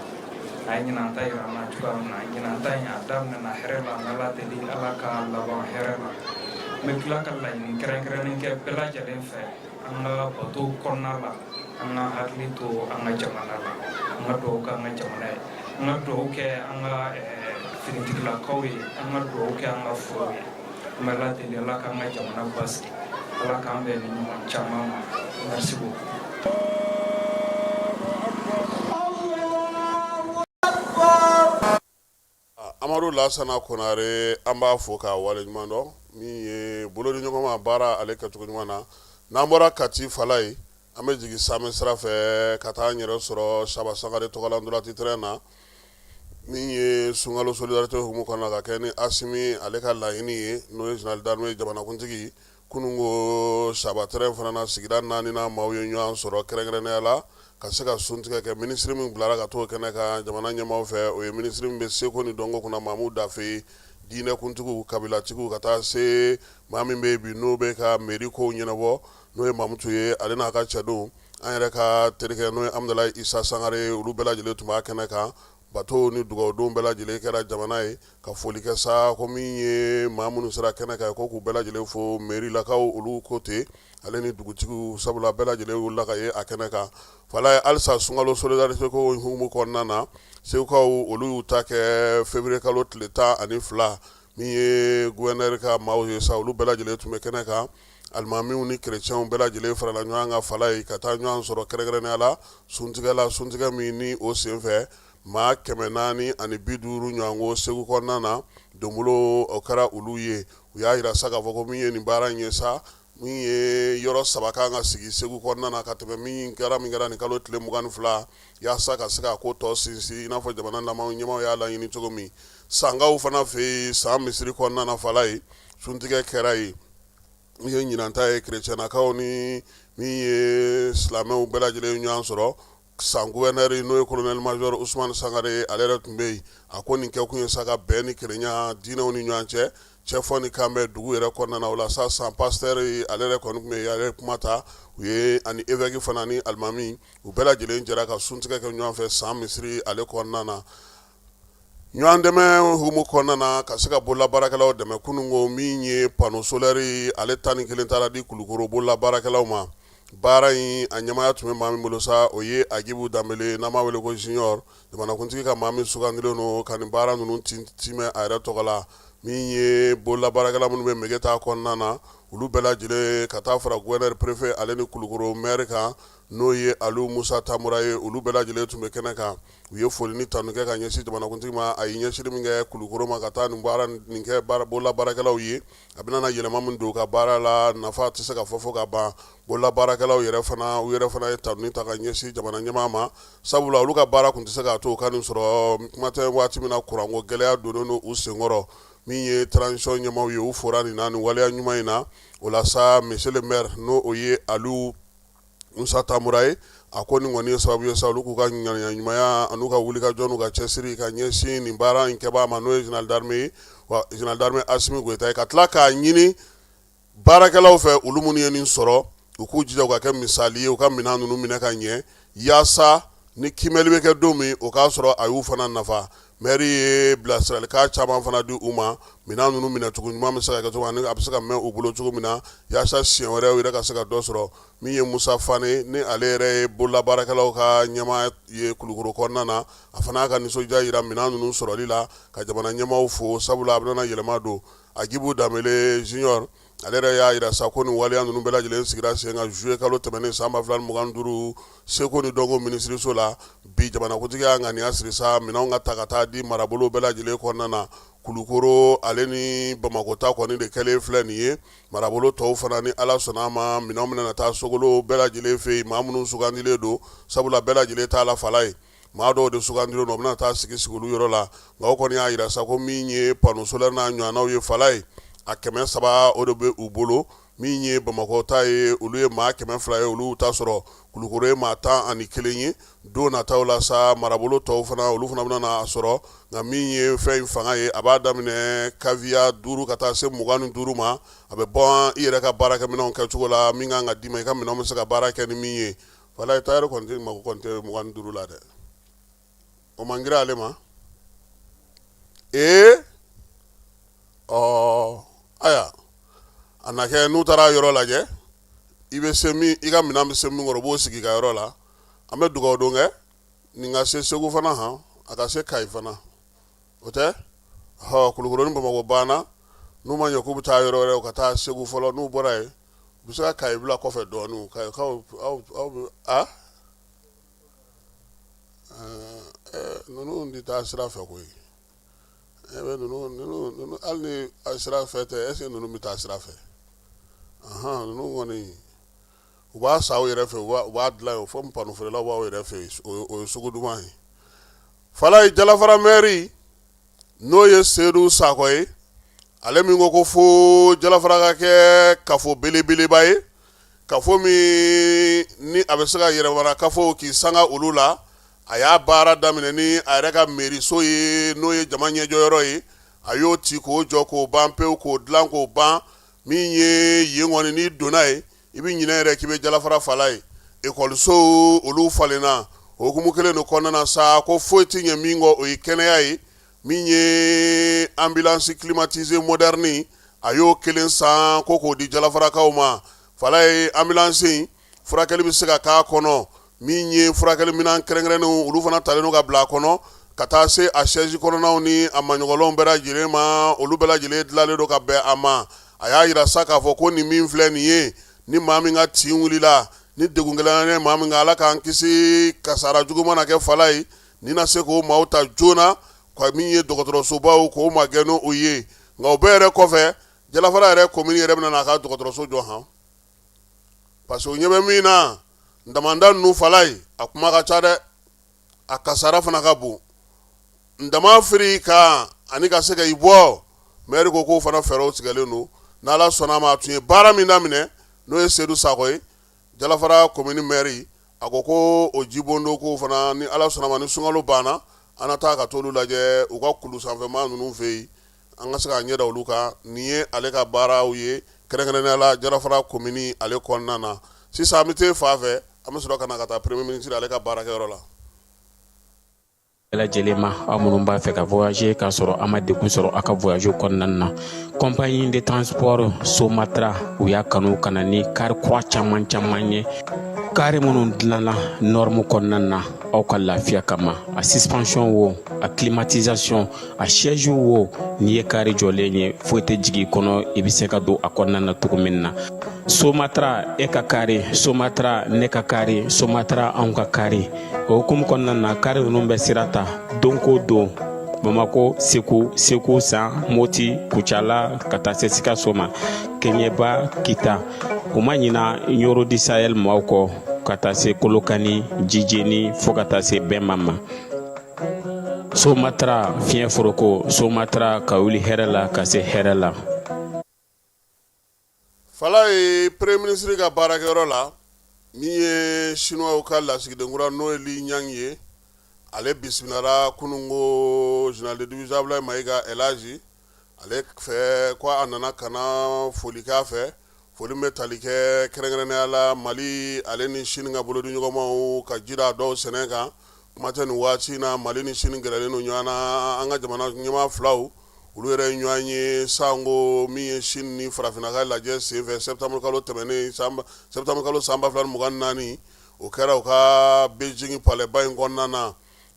a ye ɲinan ta yira an na cogoya min na ɲinan ta in a daminɛna hɛrɛ la an ala deli ala ka laban hɛrɛ la n bɛ tila ka laɲini kɛrɛnkɛrɛnnen kɛ bɛɛ lajɛlen fɛ an ka bato kɔnɔna la an ka hakili to an ka jamana la an ka dugawu kɛ an ka jamana ye an ka dugawu kɛ an ka finitigilakaw ye an ka dugawu kɛ an ka forow ye n bɛ ala deli ala k'an ka jamana basigi ala k'an bɛn ni ɲɔgɔn caman ma merci beaucoup. Amadu Lasana Konare an b'a fo k'a waleɲuman dɔn min ye bolo ni ɲɔgɔn ma baara ale kɛcogo ɲuman na n'an bɔra Kati Fala ye an bɛ jigin Samɛ sira fɛ ka taa an yɛrɛ sɔrɔ Saba Sangare Tɔgɔla Ndɔlati terrain na min ye sunkalo solidarité hukumu kɔnɔna ka kɛ ni Asimi ale ka laɲini ye n'o ye général d'armée jamanakuntigi kunungo Saba terrain fana na sigida 4 na maaw ye ɲɔgɔn sɔrɔ kɛrɛnkɛrɛnnenya la ka se ka suntigɛ kɛ ministre min bilara ka t'o kɛnɛ kan jamana ɲɛmaaw fɛ o ye ministre min bɛ seko ni dɔnko kunna Mamu Dafe diinɛ kuntigiw kabilatigiw ka taa se maa min bɛ bi n'o bɛ ka mairie kow ɲɛnabɔ n'o ye Mamutu ye ale n'a ka cɛdenw an yɛrɛ ka terikɛ n'o ye Amudalayi Isa Sangare olu bɛɛ lajɛlen tun b'a kɛnɛ kan bato ni dugawudenw bɛɛ lajɛlen kɛra jamana ye ka foli kɛ sa ko min ye maa minnu sera kɛnɛ kan ko k'u bɛɛ lajɛlen fo mairie lakaw olu ko ten ale ni dugutigiw sabula bɛɛ lajɛlen wulila ka ye a kɛnɛ kan fala ye halisa sunkalo solidarité ko hukumu kɔnɔna na segukaw olu y'u ta kɛ février kalo tile 12 min ye gouverneur ka maaw ye sa olu bɛɛ lajɛlen tun bɛ kɛnɛ kan alimamiw ni chrétiens bɛɛ lajɛlen farala ɲɔgɔn kan fala ye ka taa ɲɔgɔn sɔrɔ kɛrɛnkɛrɛnnenya la suntigɛ min ni o senfɛ maa 450 ɲɔgɔn ko segu kɔnɔna na donbolo o kɛra olu ye u y'a yira sa k'a fɔ ko min ye nin baara in ye sa min ye yɔrɔ 3 kan ka sigi segu kɔnɔna na ka tɛmɛ min kɛra nin kalo tile 22 yaasa ka se ka ko tɔ sinsin i n'a fɔ jamana ɲɛmaaw y'a laɲini cogo min sangaw fana fɛ yen san misiri kɔnɔna na fala ye suntigɛ kɛra ye min ye ɲinanta ye chrétiennakaw ni min ye silamɛw bɛɛ lajɛlen ɲɔgɔn sɔrɔ san gouverneur n'o ye colonel major Ousmane Sangare ale yɛrɛ tun bɛ yen a ko nin kɛ kun ye sa ka bɛn ni kelenya diinɛw ni ɲɔgɔn cɛ cɛfɔ ni kan bɛ dugu yɛrɛ kɔnɔna na o la sa san pasteur ale yɛrɛ kɔni tun bɛ yen ale kuma ta u ye ani évêque fana ni alimami u bɛɛ lajɛlen jɛra ka suntigɛ kɛ ɲɔgɔn fɛ san misiri ale kɔnɔna na ɲɔgɔn dɛmɛ hukumu kɔnɔna na ka se ka bololabaarakɛlaw dɛmɛ kunungo min ye panneau solaire ale 11 taara di Kulukoro bololabaarakɛlaw ma baara in a ɲɛmaya tun bɛ maa min bolo sa o ye Agibu Danbele n'an b'a wele ko junior jamanakuntigi ka maa min sugandilen don ka nin baara ninnu timɛ a yɛrɛ tɔgɔ la min ye bololabaarakɛla minnu bɛ Megeta kɔnɔna na olu bɛɛ lajɛlen ka taa fara gouverneur préfet ale ni Kulukoro maire kan n'o ye Alu Musa Tamura ye. Olu bɛɛ lajɛlen tun bɛ kɛnɛ kan, u ye foli ni tanu kɛ ka ɲɛsin jamanakuntigi ma. A ye ɲɛsili min kɛ Kulukoro ma ka taa nin kɛ bolola baarakɛlaw ye, a bɛna yɛlɛma min don u ka baara la, nafa tɛ se ka fɔ ka ban. Bolola baarakɛlaw yɛrɛ fana ye tanu ta ka ɲɛsin jamana ɲɛmaa ma, sabula olu ka baara kun tɛ se k'a to u ka nin sɔrɔ kuma tɛ waati min na kuranko gɛlɛya donnen don u senkɔrɔ, min ye transition ɲɛmaaw ye. U fora nin na nin waleya ɲuman in na. O la sa monsieur le maire n'o o ye Alu Musa Tamura ye, a ko nin kɔni ye sababu ye sa olu k'u ka ɲumanya an'u ka wulikajɔ n'u ka cɛsiri ka ɲɛsin nin baara in kɛbaa ma, n'o ye général d'armée ye, wa général d'armée Asimi Goyita ye, ka tila k'a ɲini baarakɛlaw fɛ olu minnu ye nin sɔrɔ u k'u jija u ka kɛ misali ye, u ka minɛn ninnu minɛ ka ɲɛ, yaasa ni kimɛli bɛ kɛ don min o k'a sɔrɔ a y'u fana nafa. maire ye bilasiralikan caman fana di u ma, minɛn ninnu minɛcogo ɲuman bɛ se ka kɛ cogo min a bɛ se ka mɛn u bolo cogo min na, yaasa siɲɛ wɛrɛ u yɛrɛ ka se ka dɔ sɔrɔ. Min ye Musa Fane ni ale yɛrɛ ye bololabaarakɛlaw ka ɲɛmaa ye Kulukoro kɔnɔna na, a fana y'a ka nisɔndiya jira minɛn ninnu sɔrɔli la, ka jamana ɲɛmaaw fo, sabula a bɛna yɛlɛma don. Agibu Danbele Junior ale yɛrɛ y'a jira sa ko nin waleya ninnu bɛɛ lajɛlen sigira sen kan juillet kalo tɛmɛnen san 2025 seko ni dɔnko minisiriso la. Bi jamanakuntigi y'a ŋaniya siri sa minɛnw ka ta ka taa di marabolo bɛɛ lajɛlen kɔnɔna na. Kulukoro ale ni Bamako ta kɔni de kɛlen filɛ nin ye, marabolo tɔw fana ni Ala sɔnna a ma minɛnw bɛna taa Sogolo bɛɛ lajɛlen fɛ yen, maa minnu sugandilen don, sabula bɛɛ lajɛlen t'a la fala ye, maa dɔw de sugandilen don, u bɛna taa sigi olu yɔrɔ la. Nka o kɔni y'a jira sa ko min ye panneau solaire n'a ɲɔgɔnnaw ye fala ye, a 300 o de bɛ u bolo. Min ye Bamako ta ye olu ye maa 200 ye, olu t'a sɔrɔ. Kulukoro ye maa 11 ye. Don nataw la sa marabolo tɔw fana olu fana bɛna a sɔrɔ, nka min ye fɛn in fanga ye a b'a daminɛ cavia 5 ka taa se 25 ma. A bɛ bɔ i yɛrɛ ka baarakɛminɛnw kɛcogo la, min kan ka d'i ma i ka minɛnw bɛ se ka baara kɛ ni min ye. Wala tailleur kɔni tɛ mako kɔni tɛ 25 la dɛ, o man girin ale ma. Aya a na kɛ n'u taara yɔrɔ lajɛ, i bɛ se min i ka minɛn bɛ se min kɔrɔ u b'o sigi ka yɔrɔ la. An bɛ dugawu don kɛ nin ka se Segu fana han, a ka se Kayi fana, o tɛ Kulukoro ni Bamako banna, n'u ma ɲɛ k'u bɛ taa yɔrɔ wɛrɛ u ka taa Segu fɔlɔ, n'u bɔra yen u bɛ se ka Kayi bila kɔfɛ dɔɔnin. Kayi aw bɛ ninnu tɛ taa sira fɛ koyi. Ninnu hali ni a sira fɛ tɛ, est-ce que ninnu bɛ taa sira fɛ? Ninnu kɔni u b'a san u yɛrɛ fɛ, u b'a dilan yen fo panneau feerelaw b'aw yɛrɛ fɛ, o ye sugu duman ye. Fala ye Jalafara maire n'o ye Seydou Sakɔ ye, ale min ko fo Jalafara ka kɛ kafo belebeleba ye, kafo min ni a bɛ se ka yɛrɛmara kafo k'i sanga olu la. A y'a baara daminɛ ni a yɛrɛ ka mairie ye n'o ye jama ɲɛjɔyɔrɔ ye, a y'o ci k'o jɔ k'o ban pewu k'o dilan k'o ban. Min ye yen kɔni n'i donna ye i bɛ ɲinɛ yɛrɛ k'i bɛ Jalafara fala ye. Ekɔlisow olu falenna o hukumu kelen de kɔnɔna na sa, ko foyi tɛ ɲɛ min kɔ o ye kɛnɛya ye. Min ye ambulance climatisée moderne a y'o kelen san ko k'o di Jalafarakaw ma. Fala ye ambulance in furakɛli bɛ se ka k'a kɔnɔ, min ye furakɛli minɛn kɛrɛnkɛrɛnnenw olu fana talen don ka bila a kɔnɔ, ka taa se a chaise kɔnɔnaw ni a maɲɔgɔnlenw bɛɛ lajɛlen ma, olu bɛɛ lajɛlen dilanlen don ka bɛn a ma. A y'a jira sa k'a fɔ ko nin min filɛ nin ye, ni maa min ka tin wulila, ni degun gɛlɛnna maa min kan, Ala k'an kisi kasara jugu mana kɛ fala ye, ni na se k'o maaw ta joona, ka min ye dɔgɔtɔrɔsobaw k'o magɛn n'o ye. Nka o bɛɛ yɛrɛ kɔfɛ Jalafara yɛrɛ commune yɛrɛ bɛna n'a ka dɔgɔtɔrɔso jɔ han, parce que o ɲɛ bɛ min na Ndamanda ninnu fala ye a kuma ka ca dɛ, a kasara fana ka bon. Ndama firi kan ani ka se ka i bɔ, maire ko k'o fana fɛɛrɛw tigɛlen don. N'Ala sɔnna a ma a tun ye baara min daminɛ n'o ye Seydou Sakɔ ye, Jalafara commune maire, a ko ko o jibondo ko fana ni Ala sɔnna a ma ni sunkalo banna an na taa ka t'olu lajɛ u ka kulu sanfɛmaa ninnu fɛ yen, an ka se ka ɲɛ da olu kan. Nin ye ale ka baaraw ye kɛrɛnkɛrɛnnenya la Jalafara commune ale kɔnɔna na. Sisan an bɛ t'e fa fɛ, an bɛ sɔrɔ ka na ka taa premier ministre ale ka baarakɛyɔrɔ la. lajɛlen ma aw minnu b'a fɛ ka voyager k'a sɔrɔ a ma degun sɔrɔ a ka voyage kɔnɔna na. Compagnie de transport Somatra u y'a kanu ka na ni kari kura caman ye, kari minnu dilanna norme kɔnɔna na. aw ka lafiya kama a suspension wo a climatisation a siège wo n'i ye kari jɔlen ye foyi tɛ jigi kɔnɔ i bɛ se ka don a kɔnɔna na cogo min na Somatra e ka kari Somatra ne ka kari Somatra anw ka kari o hukumu kɔnɔna na kari ninnu bɛ sira ta don ko don Bamako Segu San Moti Kucala ka taa se Sikaso ma Keɲeba Kita o ma ɲina Yoro di Sahel maaw kɔ ka taa se Kolokani Jijeni fo ka taa se Bɛnma ma Somatra fiɲɛ foroko Somatra ka wuli hɛrɛ la ka se hɛrɛ la fala ye premier ministre ka baarakɛyɔrɔ la min ye chinois ka lasigiden kura n'o ye Li Ɲang ye ale bisimilala kunungo général de division Ablaye Mayiga Elaji ale fɛ ko a nana kana foli k'a fɛ foli bɛ tali kɛ kɛrɛnkɛrɛnnenya la Mali ale ni Chine ka bolodiɲɔgɔnmaw ka jira dɔw sɛnɛ kan kuma tɛ nin waati na Mali ni Chine gɛrɛlen don ɲɔgɔn na an ka jamana ɲɛmaa filaw olu yɛrɛ ye ɲɔgɔn ye sango min ye Chine ni farafinna ka lajɛ senfɛ septembre kalo tɛmɛnen septembre kalo san 2024 o kɛra u ka Beijing palais-ba in kɔnɔna na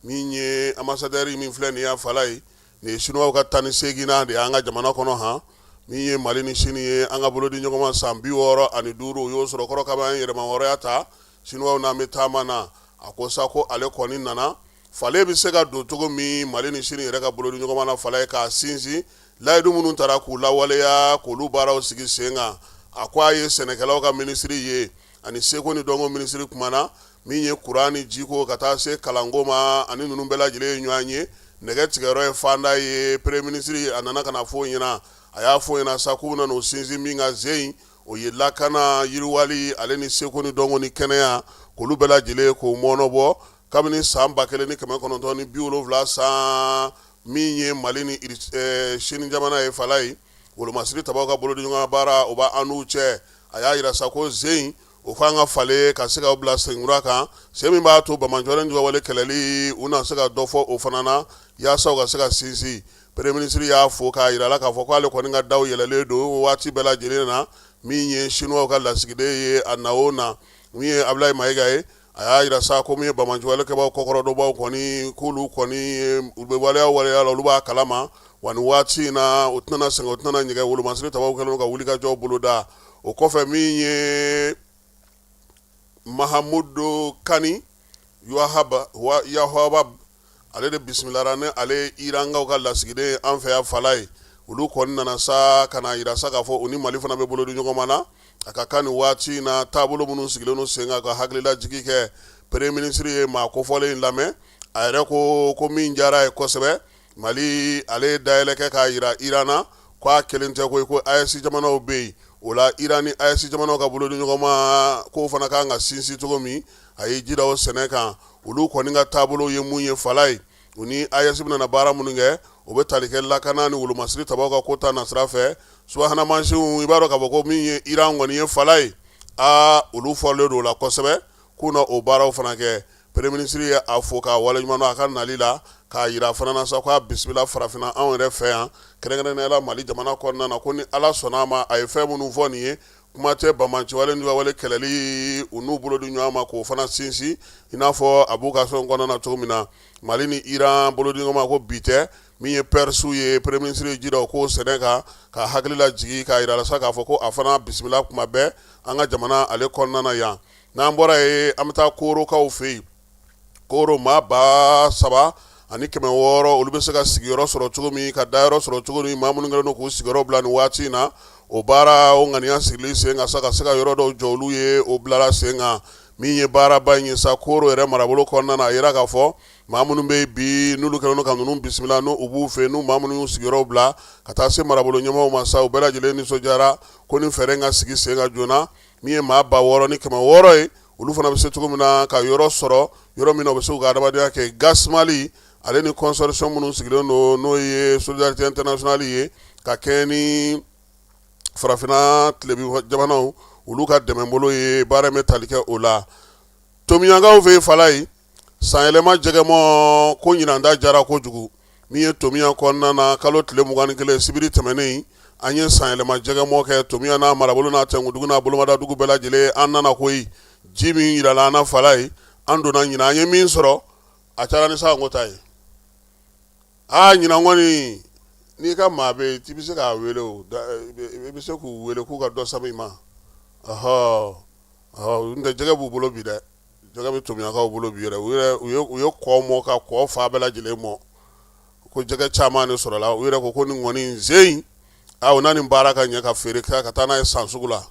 min ye ambassadeur min filɛ nin y'a fala ye nin ye chinois ka 18nan de an ka jamana kɔnɔ han min ye Mali ni Chine ye an ka bolodi ɲɔgɔnma san 65 u y'o sɔrɔ kɔrɔ ka ban yɛrɛma wɔrɔya ta chinois n'an bɛ taama na a ko sa ko ale kɔni nana fale bɛ se ka don cogo min Mali ni Chine yɛrɛ ka bolodi ɲɔgɔnma na fala ye k'a sinsin layidu minnu taara k'u lawaleya k'olu baaraw sigi sen kan a ko a ye sɛnɛkɛlaw ka ministre ye ani seko ni dɔnko ministre kumana min ye kuran ni jiko ka taa se kalanko ma ani ninnu bɛɛ lajɛlen ye ɲɔgɔn ye nɛgɛ tigɛyɔrɔ ye fanda ye premier ministre a nana ka na fɔ ɲɛna a y'a fɔ ɲɛna sa k'u bɛna n'o sinsin min ka zen o ye lakana yiriwali ale ni seko ni dɔnko ni kɛnɛya k'olu bɛɛ lajɛlen k'o mɔnɔbɔ kabini san 1970 san min ye Mali ni Chine jamana ye fala ye wolomasiri tabaw ka bolodiɲɔgɔnma baara o b'a an n'u cɛ a y'a yira sa ko zen o k'an ka fale ka se ka bila senkura kan se min b'a to Bamanjɔlen jɔwale kɛlɛli u na se ka dɔ fɔ o fana na yaasa u ka se ka sinsin premier ministre y'a fo k'a yira la k'a fɔ k'ale kɔni ka daw yɛlɛlen don waati bɛɛ lajɛlen na min ye chinois ka lasigiden ye a na o na min ye Ablaye Mayiga ye a y'a yira sa ko min ye Bamanjɔle kɛbaw kɔkɔrɔdɔbaw kɔni k'olu kɔni u bɛ waleya la olu b'a kalama wa nin waati in na u tɛna sɛgɛn u tɛna ɲɛgɛn wolomasiri tabaw kɛlen ka wulikajɔw boloda o kɔfɛ min ye Mahamudu Kani Yahwab ale de bisimilara ne ale Irangaw ka lasigiden an fɛ ya fala ye olu kɔni nana sa kana yira sa k'a fɔ u ni Mali fana bɛ bolodi ɲɔgɔn na a ka kan nin waati na taabolo minnu sigilen don sen kan ka hakilila jigi kɛ premier ministre ye maa kofɔlen in lamɛn a yɛrɛ ko min diyara ye kosɛbɛ Mali ale dayɛlɛ kɛ k'a yira Iran na k'a kelen tɛ ko AES jamanaw bɛ yen o la Iran ni AES jamanaw ka bolodi ɲɔgɔnma k'o fana kan ka sinsin cogo min a ye jira o sɛnɛ kan olu kɔni ka taabolo ye mun ye fala ye u ni AES bɛna baara minnu kɛ o bɛ tali kɛ lakana ni wolomasiri tabaw ka ko ta nasira fɛ subahana mansinw i b'a dɔn k'a fɔ ko min ye Iran kɔni ye fala ye olu fɔlen don o la kosɛbɛ k'u na o baaraw fana kɛ premier ministre ye a fo k'a waleɲuman dɔn a ka nali la k'a yira fana na sa k'a bisimila farafinna anw yɛrɛ fɛ yan kɛrɛnkɛrɛnnenya la Mali jamana kɔnɔna na ko ni Ala sɔnna ma a ye fɛn minnu fɔ nin ye kuma tɛ Bamanjɔlen jɔwale kɛlɛli u n'u bolo di ɲɔgɔn ma k'o fana sinsin i n'a fɔ a b'u ka fɛn kɔnɔna na cogo min na Mali ni Iran bolo di ɲɔgɔn ma ko bi tɛ min ye Persiw ye premier ministre ye jira o k'o sɛnɛ kan ka hakilila jigi k'a yira la sa k'a fɔ ko a fana bisimila kuma bɛɛ an ka jamana ale kɔnɔna na yan n'an bɔra ye an bɛ taa Korokaw fɛ yen Koro maa 7,000 ani 600 olu bɛ se ka sigiyɔrɔ sɔrɔ cogo min ka dayɔrɔ sɔrɔ cogo min maa minnu kɛlen don k'u sigiyɔrɔ bila nin waati in na o baara o ŋaniya sigili sen kan sa ka se ka yɔrɔ dɔw jɔ olu ye o bilala sen kan min ye baaraba in ye sa Koro yɛrɛ marabolo kɔnɔna na a yira k'a fɔ maa minnu bɛ bi n'olu kɛlen don ka ninnu bisimila n'u b'u fɛ n'u maa minnu y'u sigiyɔrɔ bila ka taa se marabolo ɲɛmɔgɔw ma sa u bɛɛ lajɛlen nisɔndiyara ko nin fɛɛrɛ in ka sigi sen kan joona min ye maa 6,000 ni 600 ye olu fana bɛ se cogo min na ka yɔrɔ sɔrɔ yɔrɔ min na u bɛ se ka adamadenya kɛ Gas Mali ale ni consortium minnu sigilen don n'o ye Solidarité Internationale ye ka kɛ ni farafinna tilebi jamanaw olu ka dɛmɛbolo ye baara bɛ tali kɛ o la Tomiyankaw fɛ fala ye sanyɛlɛma jɛgɛmɔ ko ɲinanda jara kojugu min ye Tomiya kɔnɔna na kalo tile 21 sibiri tɛmɛnen an ye sanyɛlɛma jɛgɛmɔ kɛ Tomiya n'a marabolo n'a tɛnkudugu n'a bolomadadugu bɛɛ lajɛlen an nana koyi ji min yirala an na fala ye an donna ɲina an ye min sɔrɔ a cayara ni saga ngota ye ɲina ŋɔni n'i ka maa bɛ yen i bɛ se k'a wele o i bɛ se k'u wele k'u ka dɔ sɛbɛn i ma n tɛ jɛgɛ b'u bolo bi dɛ jɛgɛ bɛ tomiyakaw bolo bi yɛrɛ u ye kɔ mɔ ka kɔ fa bɛɛ lajɛlen mɔ ko jɛgɛ caman de sɔrɔla u yɛrɛ ko nin ŋɔni in sen in o n'a nin baara ka ɲɛ ka feere kɛ ka taa n'a ye san sugu la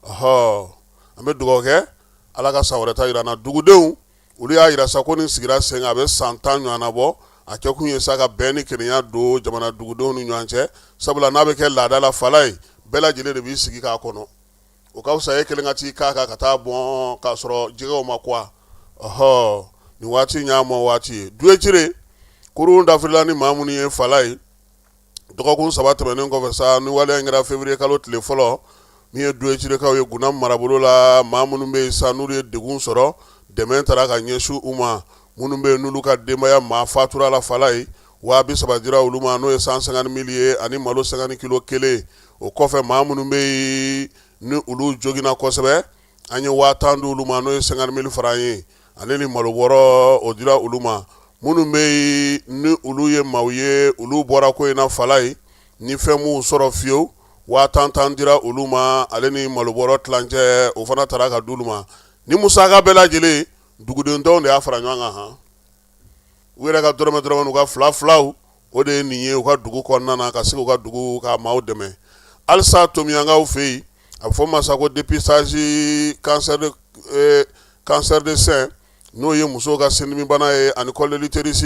an bɛ dugawu kɛ ala ka san wɛrɛ ta jira an na dugudenw olu y'a jira sa ko nin sigira sen kan a bɛ san 10 ɲɔgɔnna bɔ a kɛ kun ye sa ka bɛn ni kelenya don jamana dugudenw ni ɲɔgɔn cɛ sabula n'a bɛ kɛ laada la fala ye bɛɛ lajɛlen de b'i sigi k'a kɔnɔ o ka fisa e kelen ka t'i k'a kan ka taa bɔn k'a sɔrɔ jɛgɛw ma kuwa nin waati in y'a mɔ waati ye duwecire kurun dafirila ni maa minnu ye fala ye dɔgɔkun 3 tɛmɛnen kɔfɛ sa ni waleya in kɛra février kalo tile fɔlɔ min ye duwecirekaw ye Guna marabolo la maa minnu bɛ yen sa n'olu ye degun sɔrɔ dɛmɛ taara ka ɲɛsin u ma minnu bɛ yen n'olu ka denbaya maa fatura la fala ye 30 dira olu ma n'o ye 150 000 ye ani malo 50 kilo kelen o kɔfɛ maa minnu bɛ yen ni olu jogina kosɛbɛ an ye 10 di olu ma n'o ye 50 000 fara an ye ani ni malo wɔɔrɔ o dira olu ma minnu bɛ yen ni olu ye maaw ye olu bɔra ko in na fala ye ni fɛn m'u sɔrɔ fiyewu 10 dira olu ma ale ni malo wɔɔrɔ tilancɛ o fana taara ka di olu ma ni musaka bɛɛ lajɛlen dugudenw de y'a fara ɲɔgɔn kan han u yɛrɛ ka dɔrɔmɛ n'u ka filaw o de ye nin ye u ka dugu kɔnɔna na ka se u ka dugu ka maaw dɛmɛ halisa tomiyankaw fɛ yen a bɛ fɔ ma sa ko dépistage cancer de sein n'o ye musow ka sindimi bana ye ani col de l'utérus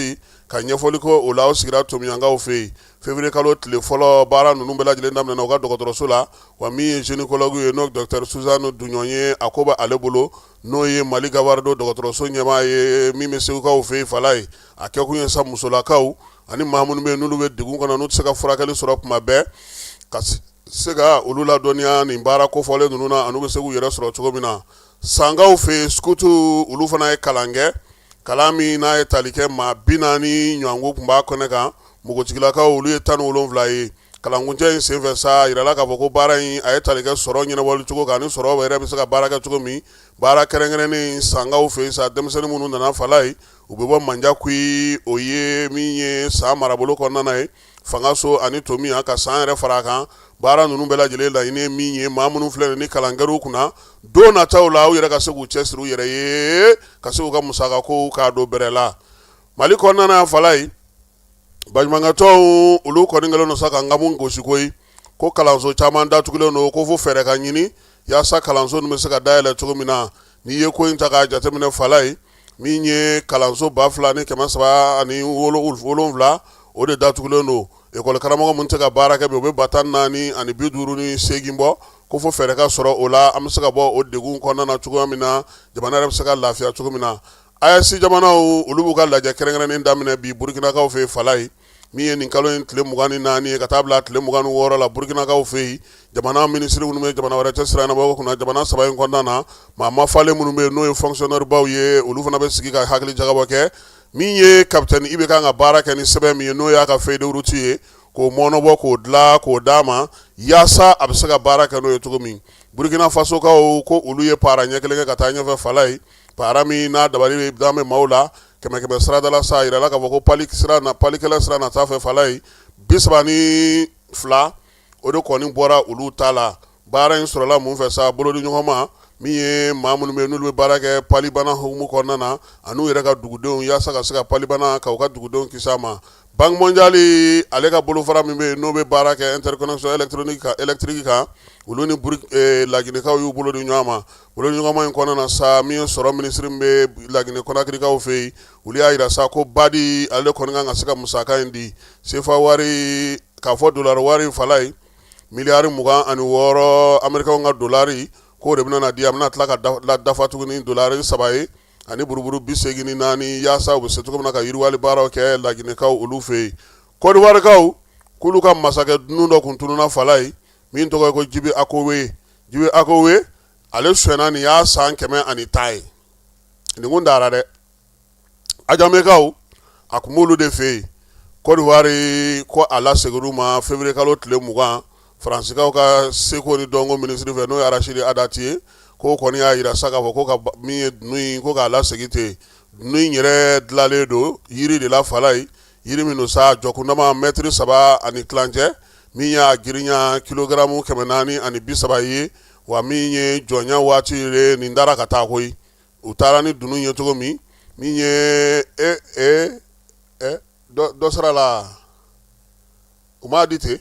ka ɲɛfɔli ko o la o sigira tomiyankaw fɛ yen février kalo tile fɔlɔ baara ninnu bɛɛ lajɛlen daminɛna u ka dɔgɔtɔrɔso la wa min ye gynécologue ye n'o docteur Suzanne Duɲɔn ye a ko bɛ ale bolo n'o ye Mali Gawardo dɔgɔtɔrɔso ɲɛmaa ye min bɛ segukaw fɛ yen fala ye a kɛ kun ye sa musolakaw ani maa minnu bɛ yen n'olu bɛ degun kɔnɔ n'u tɛ se ka furakɛli sɔrɔ tuma bɛɛ ka se ka olu ladɔnniya nin baara kofɔlen ninnu na ani u bɛ se k'u yɛrɛ sɔrɔ cogo min na sangaw fɛ yen skutu olu fana ye kalan kɛ kalan min n'a ye tali kɛ maa 40 ɲɔgɔnko tun b'a kɛnɛ kan npogotigilakaw olu ye 17 ye kalankuncɛ in senfɛ sa yirala k'a fɔ ko baara in a ye tali kɛ sɔrɔ ɲɛnabɔli cogo kan ni sɔrɔ yɛrɛ bɛ se ka baara kɛ cogo min baara kɛrɛnkɛrɛnnen sangaw fɛ yen sa denmisɛnnin minnu nana fala ye u bɛ bɔ Mandiakoui o ye min ye san marabolo kɔnɔna ye fangaso ani Tomiya ka san yɛrɛ fara a kan baara ninnu bɛɛ lajɛlen laɲini ye min ye maa minnu filɛ ni kalan kɛr'u kunna don nataw la u yɛrɛ ka se k'u cɛsiri u yɛrɛ ye ka se k'u ka musakakow k'a don bɛrɛ la Mali kɔnɔna fala ye baɲumankɛtɔnw olu kɔni kɛlen don sa ka nkamu gosi koyi ko kalanso caman datugulen don ko fo fɛɛrɛ ka ɲini yaasa kalanso ninnu bɛ se ka dayɛlɛ cogo min na n'i ye ko in ta k'a jateminɛ fala ye min ye kalanso 2377 o de datugulen don ekɔli karamɔgɔ minnu tɛ ka baara kɛ bi o bɛ ba 14 ani 58 bɔ ko fo fɛɛrɛ ka sɔrɔ o la an bɛ se ka bɔ o degun kɔnɔna na cogoya min na jamana yɛrɛ bɛ se ka lafiya cogo min na AES jamanaw olu b'u ka lajɛ kɛrɛnkɛrɛnnen daminɛ bi Burkinakaw fɛ yen fala ye min ye nin kalo in tile 24 ye ka taa bila tile 26 la Burkinakaw fɛ yen jamana minisiri minnu bɛ jamana wɛrɛ cɛ sira bɔ kunna jamana 3 in kɔnɔna na maa ma falen minnu bɛ yen n'o ye fonctionnaire baw ye olu fana bɛ sigi ka hakili jagabɔ kɛ min ye capitaine Ibe kan ka baara kɛ ni sɛbɛn min ye n'o y'a ka feuille de route ye k'o mɔnɔbɔ k'o dilan k'o d'a ma yaasa a bɛ se ka baara kɛ n'o ye cogo min Burkina Faso kaw ko olu ye para ɲɛ kelen kɛ ka taa ɲɛfɛ fala ye para min n'a dabali bɛ dan bɛ maaw la kɛmɛ siradala sa yirala k'a fɔ ko palikɛla sira na taa fɛ fala ye 32 o de kɔni bɔra olu ta la baara in sɔrɔla mun fɛ sa bolodi ɲɔgɔn ma min ye maa minnu bɛ n'olu bɛ baara kɛ palibana hukumu kɔnɔna na ani u yɛrɛ ka dugudenw yaasa ka se ka palibana ka u ka dugudenw kisi a ma Banque mondiale ale ka bolofara min bɛ yen n'o bɛ baara kɛ interconnexion électrique kan olu ni laginɛkaw y'u bolo di ɲɔgɔn ma bolo di ɲɔgɔn in kɔnɔna na sa min ye sɔrɔ minisiri min bɛ Laginɛ Conakrykaw fɛ yen olu y'a jira sa ko Badi ale kɔni kan ka se ka musaka in di CFA wari k'a fɔ dollar wari fala ye miliyari 26 Américains ka dolari k'o de bɛna na di a bɛna tila ka dafa tuguni dolari 3 ye ani buruburu 84 yaasa u bɛ se cogo min na ka yiriwali baaraw kɛ Laginɛkaw olu fɛ yen Côte d'Ivoirekaw k'olu ka masakɛ dunun dɔ kun tununna fala ye min tɔgɔ ye ko Jibi Akowe ale sonyɛna nin y'a san 110 ye nin kun dara dɛ Ajamekaw a kun b'olu de fɛ yen Côte d'Ivoire ko a lasegir'u ma février kalo tile 20 Faransiskaw ka seko ni dɔnko minisiri fɛ n'o ye Arachidi Adati ye ko kɔni y'a yira sa k'a fɔ ko ka min ye dunu in ko k'a lasegin ten dunu in yɛrɛ dilanlen don yiri de la fala ye yiri min don sa jɔkundama mɛtiri 3 ani tilancɛ min y'a girinya kilogaramu 430 ye wa min ye jɔnya waati ye nin dara ka taa koyi u taara ni dunu ye cogo min ye dɔ sara la u m'a di ten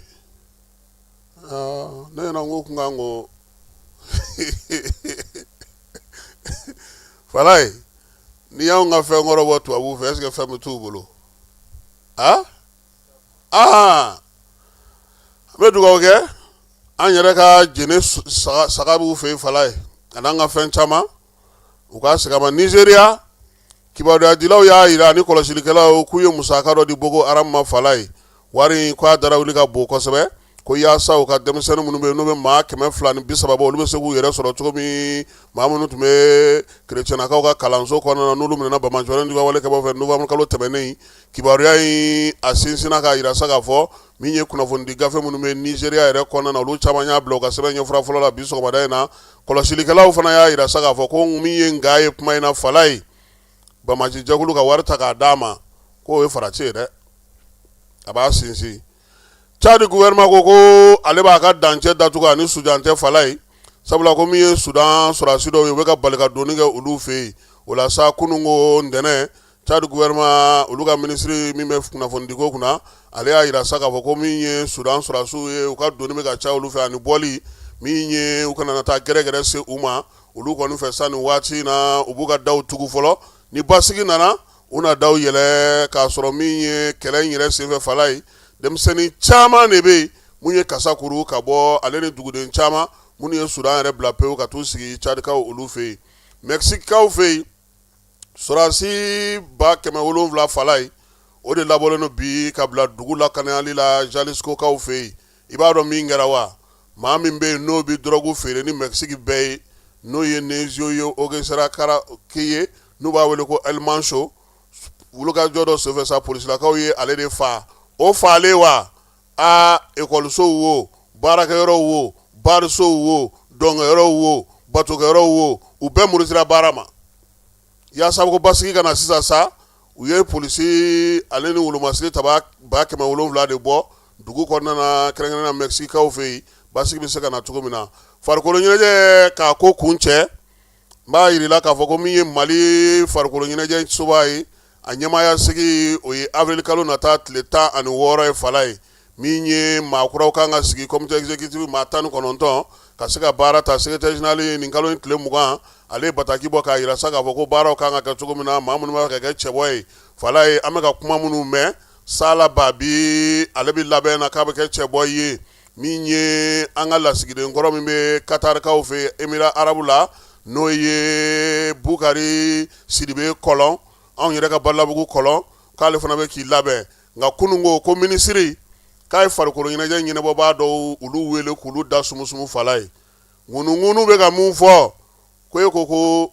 ne ɲɛna n ko kun kan ko falaye ni y'anw ka fɛn kɔrɔ bɔ tubabuw fɛ est-ce que fɛn bɛ t'u bolo an bɛ dugawu kɛ an yɛrɛ ka jɛnɛ saga b'u fɛ yen falaye a n'an ka fɛn caman u ka segin a ma Nizeriya kibaruya y'a yira ni kɔlɔsilikɛlaw k'u ye musaka dɔ di Boko Haram ma falaye wari k'a dara wuli ka bon kosɛbɛ ko yaasa u ka denmisɛnnin minnu bɛ yen n'u bɛ maa 230 bɔ olu bɛ se k'u yɛrɛ sɔrɔ cogo min maa minnu tun bɛ kerecɛnnakaw ka kalanso kɔnɔna na n'olu minɛna Bamajɔlen ka wale kɛbɔ fɛ novembre kalo tɛmɛnen kibaruya in a sinsinna k'a yira sa k'a fɔ min ye kunnafonidi gafe minnu bɛ Nizeriya yɛrɛ kɔnɔna na olu caman y'a bila u ka sɛbɛn ɲɛfura fɔlɔ la bi sɔgɔmada in na kɔlɔsilikɛlaw fana y'a yira sa k'a fɔ ko min ye nka ye kuma in na falaye Bamaji jɛkulu ka wari ta k'a d'a ma k'o ye farati ye dɛ a b'a sinsin Chad gouvernement ko ale b'a ka dancɛ datugu ani Sudan tɛ falaye sabula ko min ye Sudan sɔrɔdasi dɔw ye u bɛ ka bali ka donni kɛ olu fɛ yen o la sa kunun ko ntɛnɛn Chad gouvernement olu ka ministre min bɛ kunnafonidiko kunna ale y'a yira sa k'a fɔ ko min ye Sudan sɔrɔdasiw ye u ka donni bɛ ka ca olu fɛ ani bɔli min ye u kana na taa gɛrɛgɛrɛ se u ma olu kɔni fɛ sa nin waati na u b'u ka daw tugu fɔlɔ ni basigi nana u na daw yɛlɛ k'a sɔrɔ min ye kɛlɛ in yɛrɛ senfɛ falaye denmisɛnnin caman de bɛ yen mun ye kasa kuru ka bɔ ale ni duguden caman minnu ye Sudan yɛrɛ bila pewu ka t'u sigi Cadikaw olu fɛ yen Mɛkisikaw fɛ yen sɔrɔdasi 700 falaye o de labɔlen don bi ka bila dugu lakanayali la Jaliscokaw fɛ yen i b'a dɔn min kɛra wa maa min bɛ yen n'o bɛ dɔrɔgu feere ni Mɛkisiki bɛɛ ye n'o ye Nezio ye Ogesera Karaki ye n'u b'a wele ko El Manso wulukajɔ dɔ senfɛ sa polisilakaw ye ale de fa o falen wa ekɔlisow wo baarakɛyɔrɔw wo barisow wo dɔnkɛyɔrɔw wo batokɛyɔrɔw wo u bɛɛ murisira baara ma yaasa ko basigi kana sisan sa u ye polisi ale ni wolomasiri ta 700 de bɔ dugu kɔnɔna na kɛrɛnkɛrɛnnenya Mɛkisikaw fɛ yen basigi bɛ se ka na cogo min na farikolo ɲɛnajɛ k'a ko kun cɛ n b'a yirila k'a fɔ ko min ye Mali farikolo ɲɛnajɛ soba ye a ɲɛmaaya sigi o ye avril kalo nata tile 16 ye falaye min ye maakuraw kan ka sigi comité exécutif maa 19 ka se ka baara ta secrétaire général ye nin kalo in tile 20 ale ye bataki bɔ k'a yira sa k'a fɔ ko baaraw kan ka kɛ cogo min na maa minnu b'a ka kɛ cɛbɔ ye falaye an bɛ ka kuma minnu mɛn Sala Babi ale bɛ labɛn na k'a bɛ kɛ cɛbɔ ye min ye an ka lasigiden kɔrɔ min bɛ Katarikaw fɛ Émirats Arabes la n'o ye Bukari Sidibe Kɔlɔn anw yɛrɛ ka Balabugu Kɔlɔn k'ale fana bɛ k'i labɛn nka kunun ko minisiri k'a ye farikolo ɲɛnajɛ ɲɛnabɔbaa dɔw olu wele k'olu da sumusumu falaye ŋunuŋunu bɛ ka mun fɔ ko e ko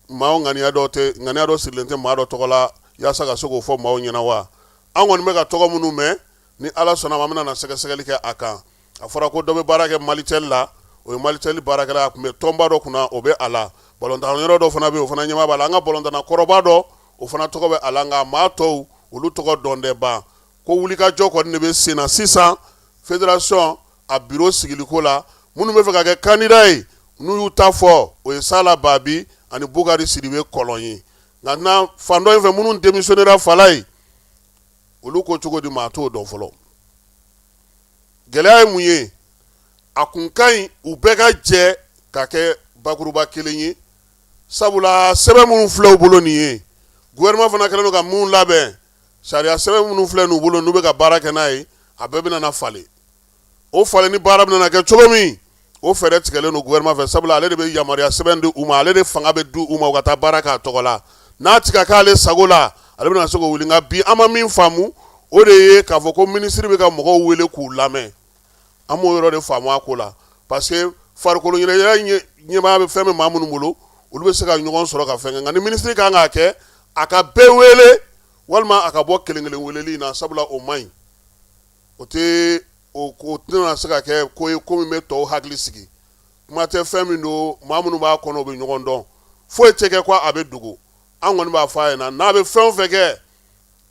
maaw ŋaniya dɔ sirilen tɛ maa dɔ tɔgɔ la yaasa ka se k'o fɔ maaw ɲɛna wa an kɔni bɛ ka tɔgɔ minnu mɛn ni Ala sɔnna ma an bɛna na sɛgɛsɛgɛli kɛ a kan a fɔra ko dɔ bɛ baara kɛ Malitel la o ye Malitel baarakɛla a tun bɛ tɔnba dɔ kunna o bɛ a la balontan yɔrɔ dɔ fana bɛ yen o fana ɲɛmaa b'a la an ka balontanna kɔrɔba dɔ o fana tɔgɔ bɛ a la nka maa tɔw olu tɔgɔ dɔn tɛ ban ko wulikajɔ kɔni de bɛ sen na sisan fédération a bureau sigiliko la minnu bɛ fɛ ka kɛ candidat ye n'u y'u ta fɔ o ye Sala Babi ani Bukari Sidibe Kɔlɔn ye nka na fan dɔ in fɛ minnu démissionnera falaye olu ko cogo di maa t'o dɔn fɔlɔ gɛlɛya ye mun ye a kun ka ɲi u bɛɛ ka jɛ ka kɛ bakuruba kelen ye sabula sɛbɛn minnu filɛ u bolo nin ye gouvernement fana kɛlen don ka mun labɛn sariya sɛbɛn minnu filɛ n'u bolo n'u bɛ ka baara kɛ n'a ye a bɛɛ bɛna na falen o falen ni baara bɛna na kɛ cogo min o fɛɛrɛ tigɛlen don gouvernement fɛ sabula ale de bɛ yamaruya sɛbɛn di u ma ale de fanga bɛ di u ma u ka taa baara k'a tɔgɔ la n'a ti ka k'ale sago la ale bɛna se k'o wuli nka bi an ma min faamu o de ye k'a fɔ ko minisiri bɛ ka mɔgɔw wele k'u lamɛn an m'o yɔrɔ de faamu a ko la parce que farikolo ɲɛnajɛ ɲɛmaa bɛ fɛn min maa minnu bolo olu bɛ se ka ɲɔgɔn sɔrɔ ka fɛn kɛ nka ni minisiri kan k'a kɛ a ka bɛɛ wele walima a ka bɔ kelen kelen weleli in na sabula o man ɲi o tɛna se ka kɛ ko ye ko min bɛ tɔw hakili sigi kuma tɛ fɛn min don maa minnu b'a kɔnɔ u bɛ ɲɔgɔn dɔn foyi tɛ kɛ ko a bɛ dogo an kɔni b'a fɔ a ɲɛna n'a bɛ fɛn o fɛn kɛ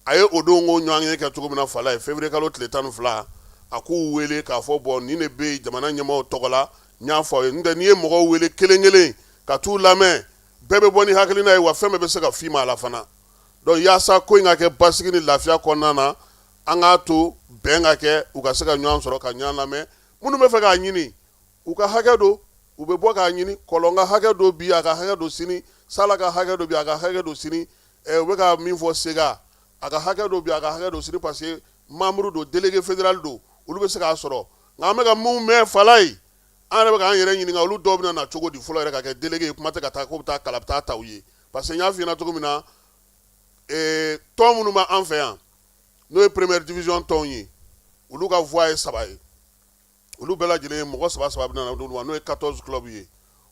a ye o don ko ɲɔgɔn ye kɛ cogo min na Fala ye février kalo tile 12 a k'u wele k'a fɔ bon nin de bɛ jamana ɲɛmaaw tɔgɔ la n y'a fɔ a ye n'o tɛ n'i ye mɔgɔw wele kelen kelen ka t'u lamɛn bɛɛ bɛ bɔ ni hakilina ye wa fɛn bɛɛ bɛ se ka f'i ma a la fana donc yaasa ko in ka kɛ basigi ni lafiya kɔnɔna na an k'a to bɛn ka kɛ u ka se ka ɲɔgɔn sɔrɔ ka ɲɔgɔn lamɛn minnu bɛ fɛ k'a ɲini u ka hakɛ don u bɛ bɔ k'a ɲini kɔlɔn ka hakɛ don bi a ka hakɛ don sini sala ka hakɛ don bi a ka hakɛ don sini u bɛ ka min fɔ sega a ka hakɛ don bi a ka hakɛ don sini parce que membre don délégué fédéral don olu bɛ se k'a sɔrɔ nka an bɛ ka mun mɛn Fala ye an yɛrɛ bɛ k'an yɛrɛ ɲininka olu dɔw bɛna na cogo di fɔlɔ yɛrɛ ka kɛ délégué ye kuma tɛ ka taa ko bɛ taa kala bɛ taa ta u ye parce que n y'a f'i ɲɛna cogo min na tɔn minnu b'an fɛ yan n'o ye première division tɔnw ye olu ka voix ye 3 ye olu bɛɛ lajɛlen ye mɔgɔ 3 bɛ na n'o ye 14 club ye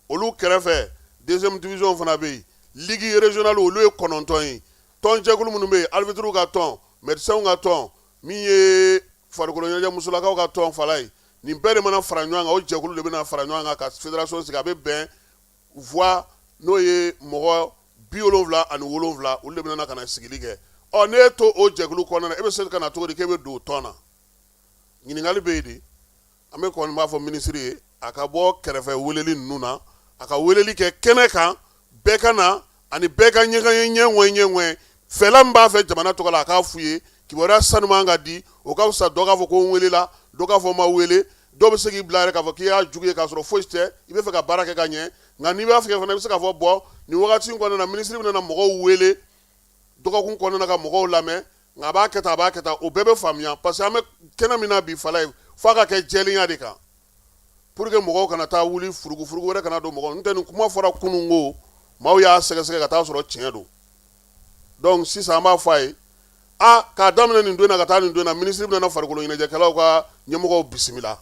olu kɛrɛfɛ deuxième division fana bɛ yen ligue régionale olu ye 9 ye tɔn jɛkulu minnu bɛ yen arbitre ka tɔn médecin ka tɔn min ye farikolo ɲɛnajɛ musolakaw ka tɔn Fala ye nin bɛɛ de mana fara ɲɔgɔn kan o jɛkulu de bɛna fara ɲɔgɔn kan ka fédération sigi a bɛ bɛn voix n'o ye mɔgɔ 77 olu de bɛna ka na sigili kɛ ne ye to o jɛkulu kɔnɔna na e bɛ se ka na cogo di k'e bɛ don tɔn na ɲininkali bɛ yen de an bɛ kɔni b'a fɔ minisiri ye a ka bɔ kɛrɛfɛ weleli ninnu na a ka weleli kɛ kɛnɛ kan bɛɛ ka na ani bɛɛ ka ɲɛŋɛ fɛla min b'a fɛ jamana tɔgɔ la a k'a f'u ye kibaruya sanuman ka di o ka fisa dɔ k'a fɔ ko n welela dɔ k'a fɔ n ma wele dɔw bɛ se k'i bila yɛrɛ k'a fɔ k'i y'a jugu ye k'a sɔrɔ foyi tɛ i bɛ fɛ ka baara kɛ ka ɲɛ nka n'i b'a fɛ fana i bɛ se k'a fɔ bɔ nin wagati in kɔnɔna na minisiri bɛna mɔgɔw wele dɔgɔkun kɔnɔna ka mɔgɔw lamɛn nka a b'a kɛ tan o bɛɛ bɛ faamuya parce que an bɛ kɛnɛ min na bi Fala ye f'a ka kɛ jɛlenya de kan pour que mɔgɔw kana taa wuli furugu wɛrɛ kana don mɔgɔ n'o tɛ nin kuma fɔra kunun ko maaw y'a sɛgɛsɛgɛ ka taa sɔrɔ tiɲɛ don donc sisan an b'a fɔ a ye k'a daminɛ nin don na ka taa nin don na minisiri bɛna farikolo ɲɛnajɛkɛlaw ka ɲɛmɔgɔw bisimila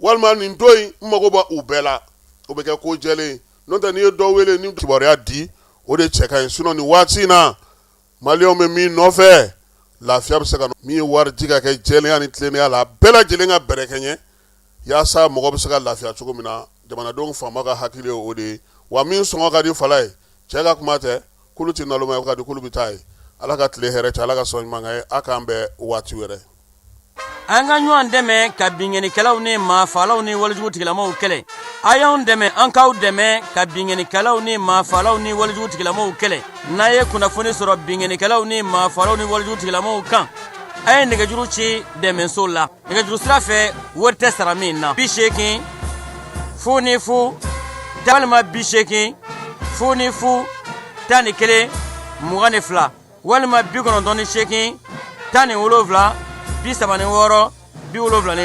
walima nin don in n mago bɛ u bɛɛ la o bɛ kɛ ko jɛlen n'o tɛ n'i ye dɔ wele ni kibaruya di o de cɛ ka ɲi sinon nin waati in na maliyɛnw bɛ min nɔfɛ lafiya bɛ se ka min ye wari di ka kɛ jɛlenya ni tilennenya la bɛɛ lajɛlen ka bɛrɛ kɛ ɲɛ yaasa mɔgɔ bɛ se ka lafiya cogo min na jamanadenw faama ka hakili ye o de ye wa min sɔngɔ ka di Fala ye cɛ ka kuma tɛ kulu tɛ naloma ye ka di kulu bɛ taa ye ala ka tile hɛrɛ cɛ ala ka sɔn ɲuman kɛ a k'an bɛn waati wɛrɛ an ka ɲɔgɔn dɛmɛ ka binŋɛnikɛlaw ni maafalaw ni walijugu tigilamaw kɛlɛ a y'anw dɛmɛ an k'aw dɛmɛ ka binŋɛnikɛlaw ni maafalaw ni walijugu tigilamaw kɛlɛ n'a ye kunnafoni sɔrɔ binŋɛnikɛlaw ni maafalaw ni walijugu tigilamaw kan a ye nɛgɛjuru ci dɛmɛso la nɛgɛjuru sira fɛ wari tɛ sara min na 80 00 walima 80 00 11 22 walima 98 17 76 76